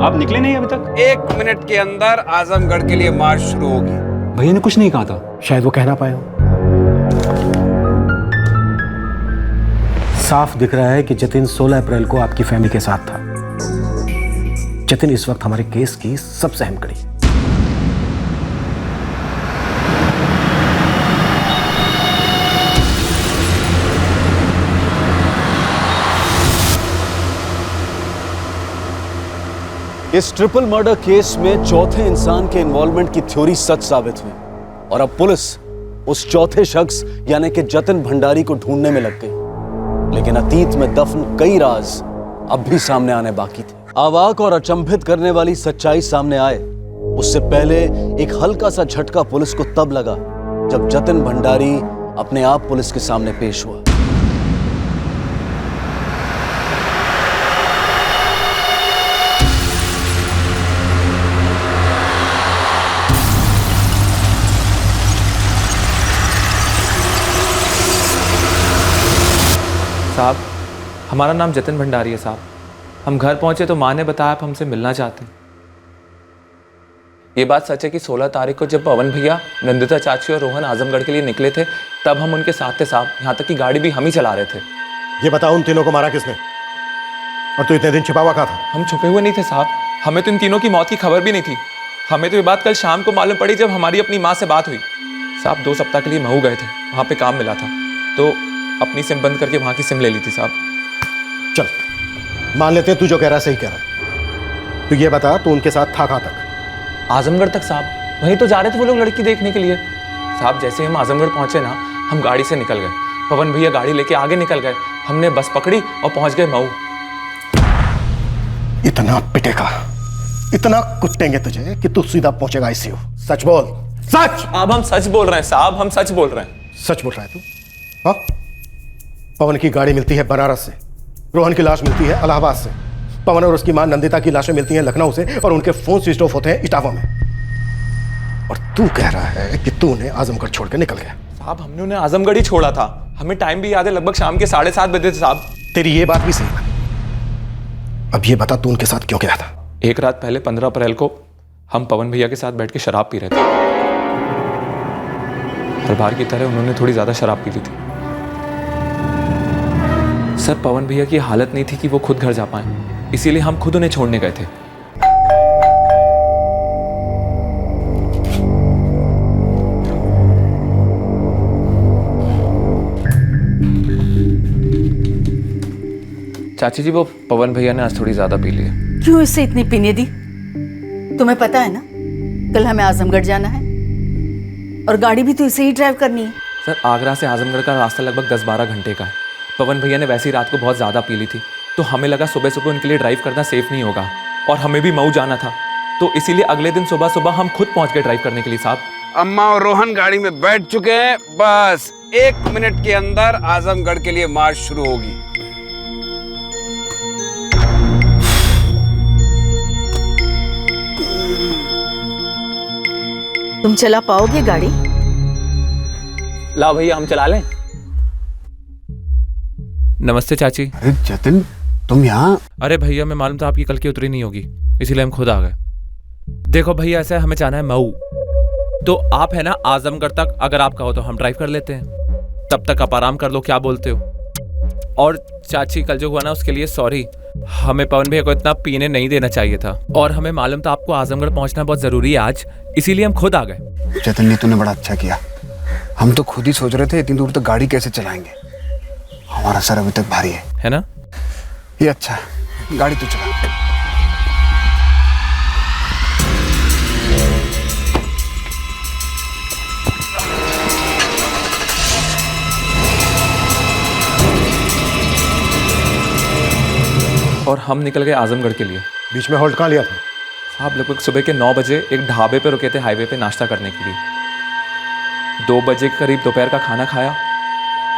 आप निकले नहीं अभी तक? 1 मिनट के अंदर आजमगढ़ के लिए मार्च शुरू होगी। भैया ने कुछ नहीं कहा था। शायद वो कह ना पाए हो। साफ दिख रहा है कि जतिन 16 अप्रैल को आपकी फैमिली के साथ था। जतिन इस वक्त हमारे केस की सबसे अहम कड़ी। इस ट्रिपल मर्डर केस में चौथे इंसान के इन्वॉल्वमेंट की थ्योरी सच साबित हुई और अब पुलिस उस चौथे शख्स यानी कि जतिन भंडारी को ढूंढने में लग गई। लेकिन अतीत में दफन कई राज अब भी सामने आने बाकी थे। अवाक और अचंभित करने वाली सच्चाई सामने आए उससे पहले एक हल्का सा झटका पुलिस को तब लगा जब जतिन भंडारी अपने आप पुलिस के सामने पेश हुआ। साहब, हमारा नाम जतिन भंडारी है साहब। हम घर पहुंचे तो माँ ने बताया आप हमसे मिलना चाहते हैं। ये बात सच है कि 16 तारीख को जब पवन भैया, नंदिता चाची और रोहन आजमगढ़ के लिए निकले थे तब हम उनके साथ थे साहब। यहाँ तक कि गाड़ी भी हम ही चला रहे थे। ये बताओ उन तीनों को मारा किसने? और तू इतने दिन छिपा हुआ कहाँ था? हम छुपे हुए नहीं थे साहब, हमें तो इन तीनों की मौत की खबर भी नहीं थी। हमें तो ये बात कल शाम को मालूम पड़ी जब हमारी अपनी माँ से बात हुई। साहब 2 सप्ताह के लिए महू गए थे, वहाँ पे काम मिला था तो अपनी सिम बंद करके वहाँ की सिम ले ली थी साहब। चल मान लेते हैं तू जो कह रहा है सही कह रहा है। तो ये बता तू उनके साथ था कहाँ तक? आजमगढ़ तक साहब, वहीं तो जा रहे थे वो लोग लड़की देखने के लिए। साहब जैसे हम आजमगढ़ पहुंचे ना, हम गाड़ी से निकल गए। पवन भैया गाड़ी लेके आगे निकल गए, हमने बस पकड़ी और पहुंच गए मऊ। इतना पिटेगा, इतना कुटेंगे तुझे कि तू सीधा पहुंचेगा आईसीयू। सच बोल, सच। अब हम सच बोल रहे हैं साहब, हम सच बोल रहे हैं। सच बोल रहा है तू? हाँ, पवन की गाड़ी मिलती है बनारस से, रोहन की लाश मिलती है इलाहाबाद से, पवन और उसकी मां नंदिता की लाशें मिलती हैं लखनऊ से और उनके फोन स्विच ऑफ होते हैं इटावा में। और तू कह रहा है कि तू उन्हें आजमगढ़ छोड़ के निकल गया। साहब हमने उन्हें आजमगढ़ ही छोड़ा था, हमें टाइम भी याद है, लगभग शाम के 7:30 बजे थे साहब। तेरी ये बात भी सही है। अब ये बता तू उनके साथ क्यों गया था? एक रात पहले 15 अप्रैल को हम पवन भैया के साथ बैठ के शराब पी रहे थे। हर बार की तरह उन्होंने थोड़ी ज्यादा शराब पी ली थी। सर पवन भैया की हालत नहीं थी कि वो खुद घर जा पाए, इसीलिए हम खुद उन्हें छोड़ने गए थे। चाची जी वो पवन भैया ने आज थोड़ी ज्यादा पी ली है। क्यों इससे इतनी पीने दी? तुम्हें पता है ना कल हमें आजमगढ़ जाना है और गाड़ी भी तो इसे ही ड्राइव करनी है। सर आगरा से आजमगढ़ का रास्ता लगभग 10-12 घंटे का है। पवन भैया ने वैसी रात को बहुत ज़्यादा पी ली थी तो हमें लगा सुबह सुबह उनके लिए ड्राइव करना सेफ नहीं होगा और हमें भी मऊ जाना था, तो इसीलिए अगले दिन सुबह सुबह हम खुद पहुंच गए ड्राइव करने के लिए साहब। अम्मा और रोहन गाड़ी में बैठ चुके हैं, बस 1 मिनट के अंदर आजमगढ़ के लिए मार्च शुरू होगी। तुम चला पाओगे गाड़ी? ला भैया हम चला लें। नमस्ते चाची। अरे जतिन तुम यहाँ? अरे भैया मैं मालूम था आपकी कल की उतरी नहीं होगी, इसीलिए हम खुद आ गए। देखो भैया ऐसा है, हमें जाना है मऊ, तो आप है ना आजमगढ़ तक अगर आप कहो तो हम ड्राइव कर लेते हैं, तब तक आप आराम कर लो, क्या बोलते हो? और चाची कल जो हुआ ना उसके लिए सॉरी, हमें पवन भैया को इतना पीने नहीं देना चाहिए था और हमें मालूम था आपको आजमगढ़ पहुंचना बहुत जरूरी है आज, इसीलिए हम खुद आ गए। जतिन ने तूने बड़ा अच्छा किया, हम तो खुद ही सोच रहे थे इतनी दूर तक गाड़ी कैसे चलाएंगे, हमारा सर अभी तक भारी है ना? ये अच्छा है, गाड़ी तो चला। और हम निकल गए आजमगढ़ के लिए। बीच में होल्ड कहाँ लिया था? साहब लगभग सुबह के 9 बजे एक ढाबे पे रुके थे हाईवे पे नाश्ता करने के लिए। 2 बजे के करीब दोपहर का खाना खाया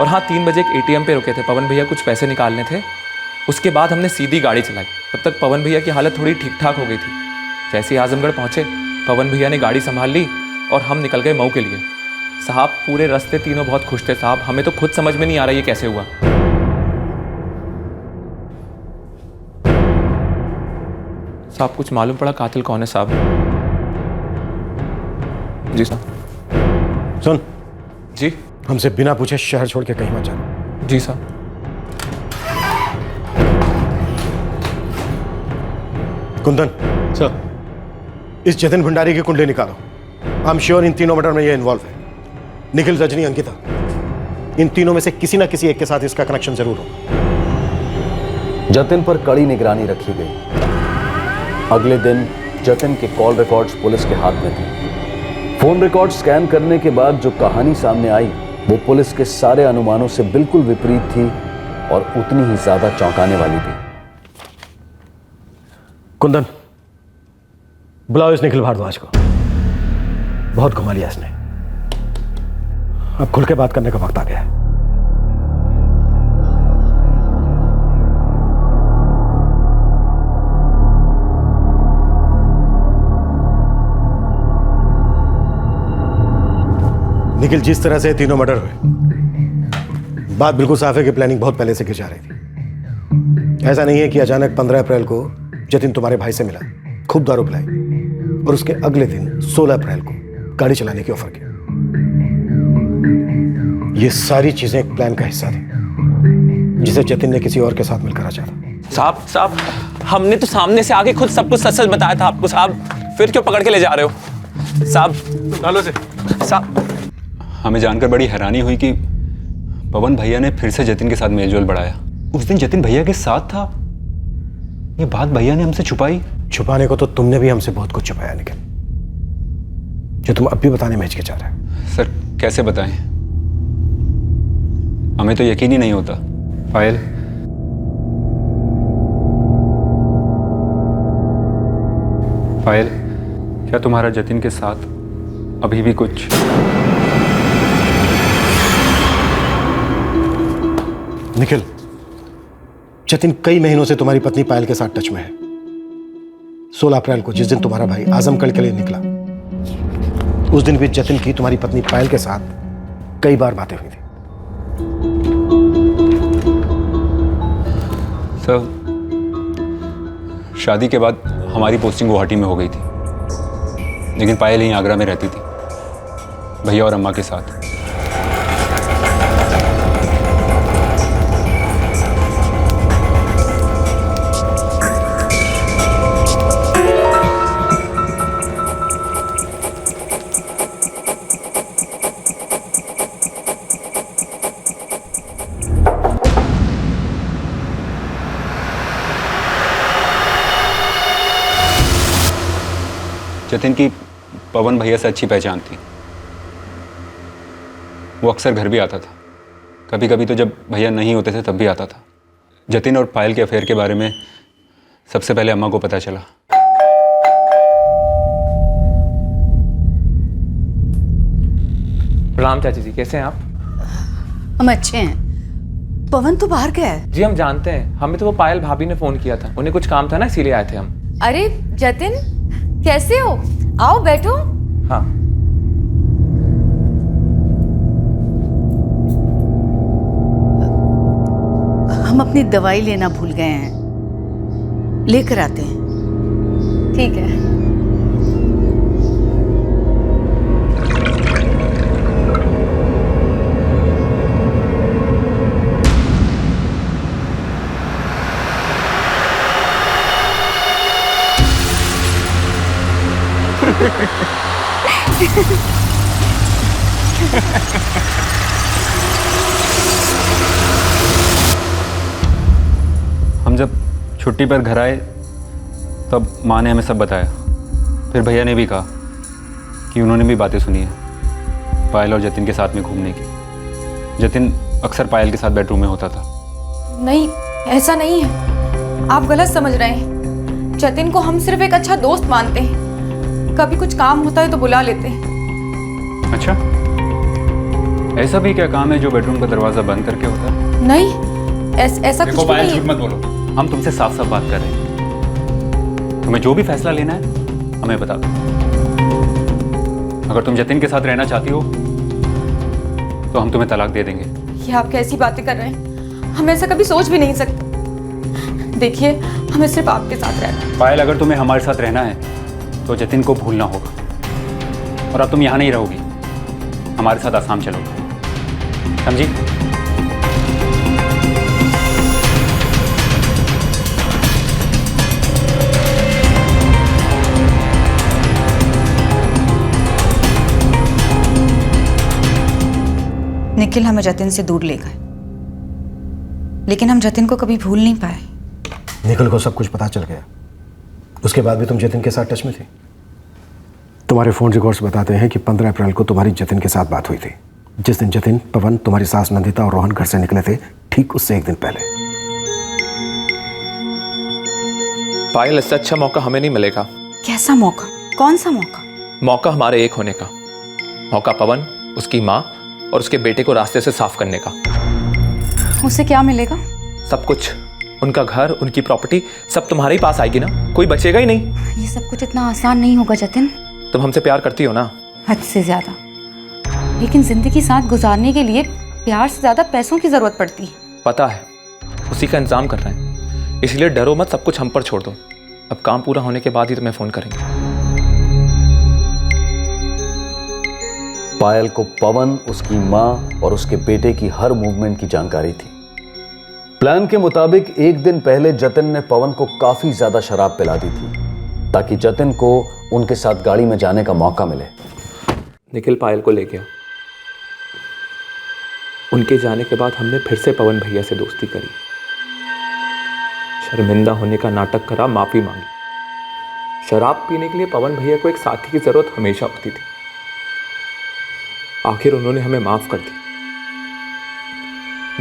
और हाँ 3 बजे एक ATM पे रुके थे, पवन भैया कुछ पैसे निकालने थे। उसके बाद हमने सीधी गाड़ी चलाई, तब तक पवन भैया की हालत थोड़ी ठीक ठाक हो गई थी। जैसे ही आजमगढ़ पहुँचे पवन भैया ने गाड़ी संभाल ली और हम निकल गए मऊ के लिए। साहब पूरे रास्ते तीनों बहुत खुश थे साहब, हमें तो खुद समझ में नहीं आ रहा ये कैसे हुआ। साहब कुछ मालूम पड़ा कातिल कौन है साहब? जी साहब। सुन जी। हमसे बिना पूछे शहर छोड़ के कहीं मत जाना। जी साहब। कुंदन सर, इस जतिन भंडारी की कुंडली निकालो। आई एम श्योर इन तीनों मर्डर में ये इन्वॉल्व है। निखिल, रजनी, अंकिता, इन तीनों में से किसी ना किसी एक के साथ इसका कनेक्शन जरूर हो। जतिन पर कड़ी निगरानी रखी गई। अगले दिन जतिन के कॉल रिकॉर्ड्स पुलिस के हाथ में थे। फोन रिकॉर्ड स्कैन करने के बाद जो कहानी सामने आई वो पुलिस के सारे अनुमानों से बिल्कुल विपरीत थी और उतनी ही ज्यादा चौंकाने वाली थी। कुंदन, बुलाओ इस निखिल भारद्वाज को। बहुत घुमा लिया इसने, अब खुल के बात करने का वक्त आ गया है। निखिल, जिस तरह से तीनों मर्डर हुए, बात बिल्कुल साफ है कि प्लानिंग बहुत पहले से की जा रही थी। ऐसा नहीं है कि अचानक 15 अप्रैल को जतिन तुम्हारे भाई से मिला, खूब दारू पिलाई और उसके अगले दिन 16 अप्रैल को गाड़ी चलाने की ऑफर किया। ये सारी चीजें एक प्लान का हिस्सा थी जिसे जतिन ने किसी और के साथ मिलकर रचा था। साहब हमने तो सामने से आके खुद सब कुछ सच सच बताया था आपको साहब, फिर क्यों पकड़ के ले जा रहे हो साहब? डालो से साहब, हमें जानकर बड़ी हैरानी हुई कि पवन भैया ने फिर से जतिन के साथ मेलजोल बढ़ाया। उस दिन जतिन भैया के साथ था, ये बात भैया ने हमसे छुपाई। छुपाने को तो तुमने भी हमसे बहुत कुछ छुपाया निखिल, जो तुम अब भी बताने में हिचकिचा रहे हो। सर कैसे बताएं, हमें तो यकीन ही नहीं होता। पायल, पायल, क्या तुम्हारा जतिन के साथ अभी भी कुछ? निखिल, जतिन कई महीनों से तुम्हारी पत्नी पायल के साथ टच में है। 16 अप्रैल को जिस दिन तुम्हारा भाई आजमगढ़ के लिए निकला, उस दिन भी जतिन की तुम्हारी पत्नी पायल के साथ कई बार बातें हुई थी। सर, शादी के बाद हमारी पोस्टिंग गुवाहाटी में हो गई थी, लेकिन पायल यहीं आगरा में रहती थी भैया और अम्मा के साथ। जतिन की पवन भैया से अच्छी पहचान थी। वो अक्सर घर भी आता था, कभी कभी तो जब भैया नहीं होते थे तब भी आता था। जतिन और पायल के अफेयर के बारे में सबसे पहले अम्मा को पता चला। प्रणाम चाची जी, कैसे हैं आप? हम अच्छे हैं। पवन तो बाहर गया है। जी हम जानते हैं, हमें तो वो पायल भाभी ने फोन किया था, उन्हें कुछ काम था ना, इसीलिए आए थे हम। अरे जतिन, कैसे हो? आओ बैठो। हाँ। हम अपनी दवाई लेना भूल गए हैं, लेकर आते हैं। ठीक है। हम जब छुट्टी पर घर आए तब माँ ने हमें सब बताया। फिर भैया ने भी कहा कि उन्होंने भी बातें सुनी हैं पायल और जतिन के साथ में घूमने की। जतिन अक्सर पायल के साथ बेडरूम में होता था। नहीं, ऐसा नहीं है, आप गलत समझ रहे हैं। जतिन को हम सिर्फ एक अच्छा दोस्त मानते हैं, कभी कुछ काम होता है तो बुला लेते हैं। अच्छा, ऐसा भी क्या काम है जो बेडरूम का दरवाजा बंद करके होता है? नहीं, ऐसा कुछ भी नहीं है। झूठ मत बोलो, हम तुमसे साफ साफ बात कर रहे हैं। तुम्हें जो भी फैसला लेना है हमें बता दो। अगर तुम जतिन के साथ रहना चाहती हो तो हम तुम्हें तलाक दे देंगे। ये आप कैसी बातें कर रहे हैं? हम ऐसा कभी सोच भी नहीं सकते। देखिए, हमें सिर्फ आपके साथ रहना है। पायल, अगर तुम्हें हमारे साथ रहना है तो जतिन को भूलना होगा। और अब तुम यहाँ नहीं रहोगी, हमारे साथ आसाम चलोगे, समझी? निखिल हमें जतिन से दूर ले गए, लेकिन हम जतिन को कभी भूल नहीं पाए। निखिल को सब कुछ पता चल गया, उसके बाद भी तुम जतिन के साथ टच में थी। तुम्हारे फोन रिकॉर्ड्स बताते हैं कि 15 अप्रैल को तुम्हारी जतिन के साथ बात हुई थी, जिस दिन जतिन, पवन, तुम्हारी सास नंदिता और रोहन घर से निकले थे, ठीक उससे एक दिन पहले। पायल, इससे अच्छा मौका हमें नहीं मिलेगा। कैसा मौका? कौन सा मौका? मौका हमारे एक होने का। मौका पवन, उसकी माँ और उसके बेटे को रास्ते से साफ करने का। उसे क्या मिलेगा? सब कुछ, उनका घर, उनकी प्रॉपर्टी, सब तुम्हारे ही पास आएगी ना, कोई बचेगा ही नहीं। ये सब कुछ इतना आसान नहीं होगा जतिन। तुम हमसे प्यार करती हो ना? हद से ज्यादा। लेकिन जिंदगी साथ गुजारने के लिए प्यार से ज्यादा पैसों की जरूरत पड़ती है। पता है, उसी का इंतजाम कर रहे हैं, इसलिए डरो मत, सब कुछ हम पर छोड़ दो। अब काम पूरा होने के बाद ही तुम्हें फोन करेंगे। पायल को पवन, उसकी मां और उसके बेटे की हर मूवमेंट की जानकारी थी। प्लान के मुताबिक एक दिन पहले जतिन ने पवन को काफी ज्यादा शराब पिला दी थी ताकि जतिन को उनके साथ गाड़ी में जाने का मौका मिले। निखिल पायल को ले गया। उनके जाने के बाद हमने फिर से पवन भैया से दोस्ती करी, शर्मिंदा होने का नाटक करा, माफी मांगी। शराब पीने के लिए पवन भैया को एक साथी की जरूरत हमेशा होती थी। आखिर उन्होंने हमें माफ कर दी।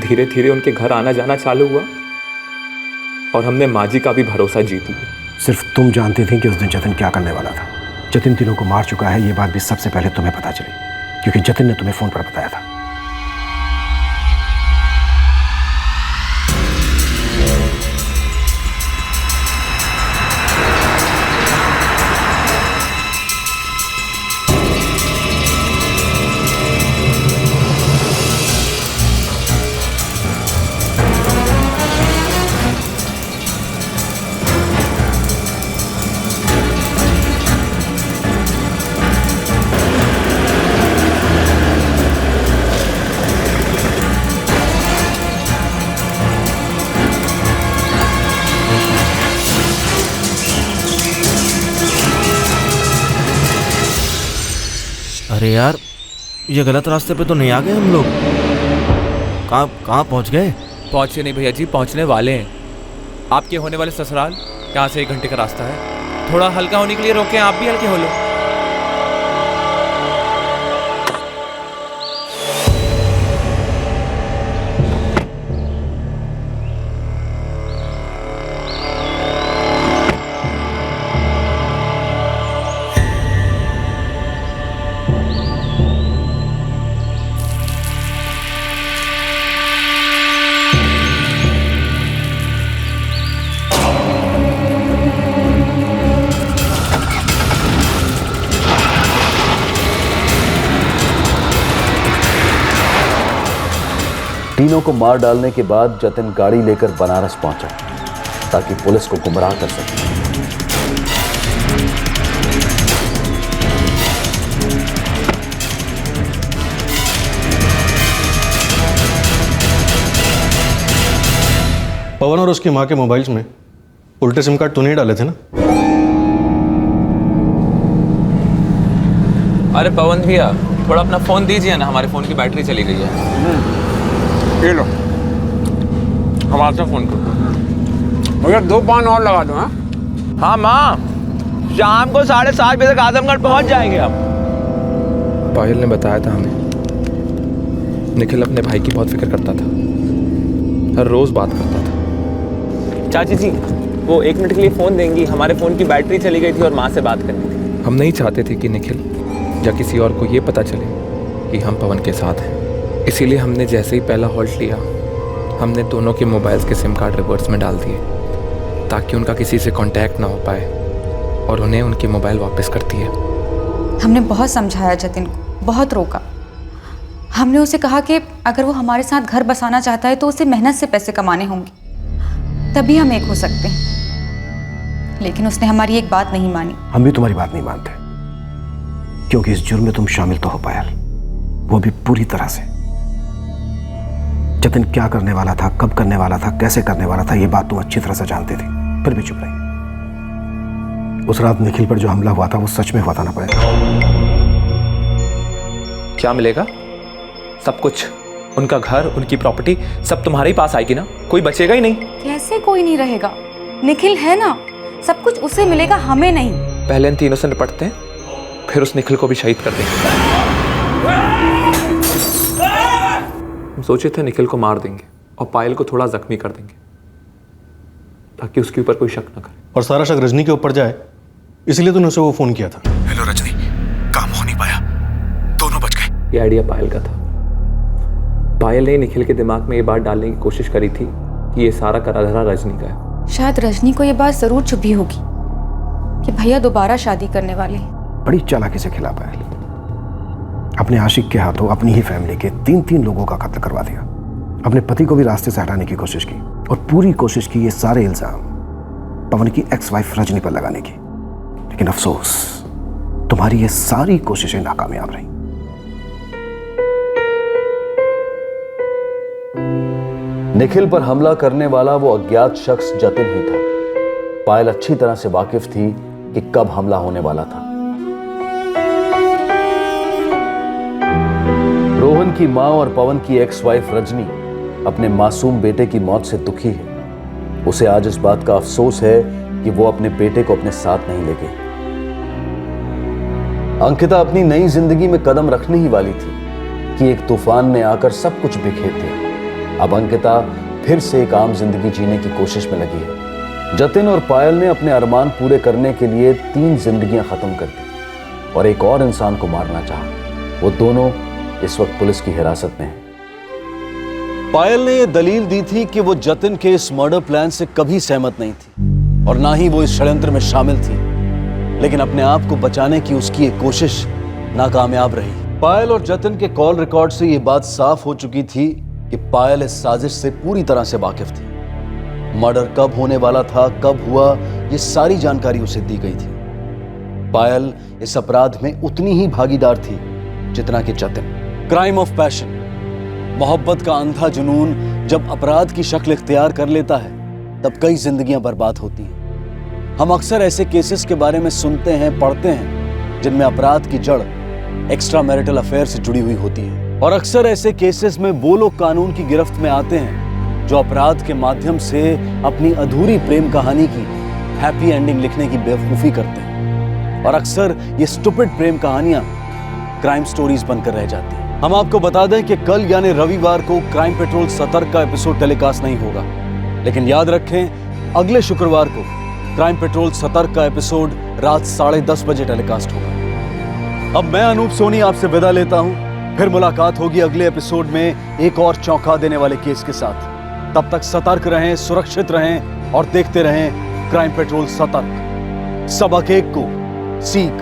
धीरे धीरे उनके घर आना जाना चालू हुआ और हमने माँ जी का भी भरोसा जीत लिया। सिर्फ तुम जानती थी कि उस दिन जतिन क्या करने वाला था। जतिन तीनों को मार चुका है, ये बात भी सबसे पहले तुम्हें पता चली क्योंकि जतिन ने तुम्हें फोन पर बताया था। अरे यार, ये गलत रास्ते पे तो नहीं आ गए हम लोग? कहाँ पहुंच गए? पहुंचे नहीं भैया जी, पहुंचने वाले हैं। आपके होने वाले ससुराल यहाँ से 1 घंटे का रास्ता है। थोड़ा हल्का होने के लिए रोके, आप भी हल्के हो लो। तीनों को मार डालने के बाद जतिन गाड़ी लेकर बनारस पहुंचा ताकि पुलिस को गुमराह कर सके। पवन और उसकी माँ के मोबाइल्स में उल्टे सिम कार्ड तो नहीं डाले थे ना? अरे पवन भैया, थोड़ा अपना फोन दीजिए ना, हमारे फोन की बैटरी चली गई है। ये लो, हमारे साथ फोन करो भैया। 2 पान और लगा दो। हाँ माँ, शाम को 7:30 बजे तक आजमगढ़ पहुंच जाएंगे हम। पायल ने बताया था हमें, निखिल अपने भाई की बहुत फिक्र करता था, हर रोज बात करता था। चाची जी, वो 1 मिनट के लिए फोन देंगी? हमारे फोन की बैटरी चली गई थी और माँ से बात करनी थी। हम नहीं चाहते थे कि निखिल या किसी और को ये पता चले कि हम पवन के साथ हैं, इसीलिए हमने जैसे ही पहला हॉल्ट लिया, हमने दोनों के मोबाइल्स के सिम कार्ड रिवर्स में डाल दिए ताकि उनका किसी से कांटेक्ट ना हो पाए और उन्हें उनके मोबाइल वापस कर दिए। हमने बहुत समझाया जतिन को, बहुत रोका। हमने उसे कहा कि अगर वो हमारे साथ घर बसाना चाहता है तो उसे मेहनत से पैसे कमाने होंगे, तभी हम एक हो सकते हैं। लेकिन उसने हमारी एक बात नहीं मानी। हम भी तुम्हारी बात नहीं मानते क्योंकि इस जुर्म में तुम शामिल तो हो पायल, वो भी पूरी तरह से। जतिन क्या करने वाला था, कब करने वाला था, कैसे करने वाला था, ये बात तुम अच्छी तरह से जानते थे, फिर भी चुप रही। उस रात निखिल पर जो हमला हुआ था वो सच में हुआ था ना पायल? क्या मिलेगा? सब कुछ, उनका घर, उनकी प्रॉपर्टी, सब तुम्हारे ही पास आएगी ना, कोई बचेगा ही नहीं। कैसे कोई नहीं रहेगा? निखिल है ना, सब कुछ उसे मिलेगा, हमें नहीं। पहले इन तीनों से निपटते हैं, फिर उस निखिल को भी शहीद कर देंगे। हम सोचे थे निखिल को मार देंगे और पायल को थोड़ा जख्मी कर देंगे ताकि उसके ऊपर कोई शक न करे और सारा शक रजनी के ऊपर जाए, इसलिए तूने उसे वो फोन किया था। हेलो रजनी, काम हो नहीं पाया, दोनों बच गए। ये आइडिया पायल का था। पायल ने निखिल के दिमाग में ये बात डालने की कोशिश करी थी कि ये सारा कराधरा रजनी का है। शायद रजनी को ये बात जरूर चुभी होगी कि भैया दोबारा शादी करने वाले हैं। बड़ी चालाकी से खिला पायल, अपने आशिक के हाथों अपनी ही फैमिली के 3 लोगों का कत्ल करवा दिया। अपने पति को भी रास्ते से हटाने की कोशिश की और पूरी कोशिश की ये सारे इल्जाम पवन की एक्स वाइफ रजनी पर लगाने की। लेकिन अफसोस, तुम्हारी ये सारी कोशिशें नाकामयाब रही। निखिल पर हमला करने वाला वो अज्ञात शख्स जतिन ही था। पायल अच्छी तरह से वाकिफ थी कि कब हमला होने वाला था। रोहन की मां और पवन की एक्स वाइफ रजनी अपने मासूम बेटे की मौत से दुखी है। उसे आज इस बात का अफसोस है कि वो अपने बेटे को अपने साथ नहीं ले गई। अंकिता अपनी नई जिंदगी में कदम रखने ही वाली थी कि एक तूफान ने आकर सब कुछ बिखेर दिया। अब अंकिता फिर से एक आम जिंदगी जीने की कोशिश में लगी है। जतिन और पायल ने अपने अरमान पूरे करने के लिए 3 जिंदगियां खत्म कर दी और एक और इंसान को मारना चाहा। वो दोनों इस वक्त पुलिस की हिरासत में हैं। पायल ने यह दलील दी थी कि वो जतिन के इस मर्डर प्लान से कभी सहमत नहीं थी और ना ही वो इस षड्यंत्र में शामिल थी, लेकिन अपने आप को बचाने की उसकी एक कोशिश नाकामयाब रही। पायल और जतिन के कॉल रिकॉर्ड से यह बात साफ हो चुकी थी कि पायल इस साजिश से पूरी तरह से वाकिफ थी। मर्डर कब होने वाला था, कब हुआ, ये सारी जानकारी उसे दी गई थी। पायल इस अपराध में उतनी ही भागीदार थी जितना कि जतिन। क्राइम ऑफ पैशन, मोहब्बत का अंधा जुनून जब अपराध की शक्ल इख्तियार कर लेता है तब कई जिंदगियां बर्बाद होती हैं। हम अक्सर ऐसे केसेस के बारे में सुनते हैं, पढ़ते हैं जिनमें अपराध की जड़ एक्स्ट्रा मैरिटल अफेयर से जुड़ी हुई होती है और अक्सर ऐसे केसेस में वो लोग कानून की गिरफ्त में आते हैं जो अपराध के माध्यम से अपनी अधूरी प्रेम कहानी की हैप्पी एंडिंग लिखने की बेवकूफ़ी करते हैं और अक्सर ये स्टूपिड प्रेम कहानियां क्राइम स्टोरीज बनकर रह जाती हैं। हम आपको बता दें कि कल यानी रविवार को क्राइम पेट्रोल सतर्क का एपिसोड टेलीकास्ट नहीं होगा, लेकिन याद रखें अगले शुक्रवार को क्राइम पेट्रोल सतर्क का एपिसोड रात 10:30 बजे टेलीकास्ट होगा। अब मैं अनूप सोनी आपसे विदा लेता हूं। फिर मुलाकात होगी अगले एपिसोड में एक और चौंका देने वाले केस के साथ। तब तक सतर्क रहें, सुरक्षित रहें और देखते रहें क्राइम पेट्रोल सतर्क। सबक एक को सीख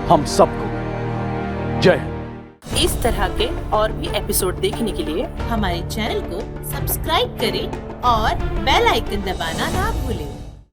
हम सबको। जय हिंद। इस तरह के और भी एपिसोड देखने के लिए हमारे चैनल को सब्सक्राइब करें और बेल आइकन दबाना ना भूलें।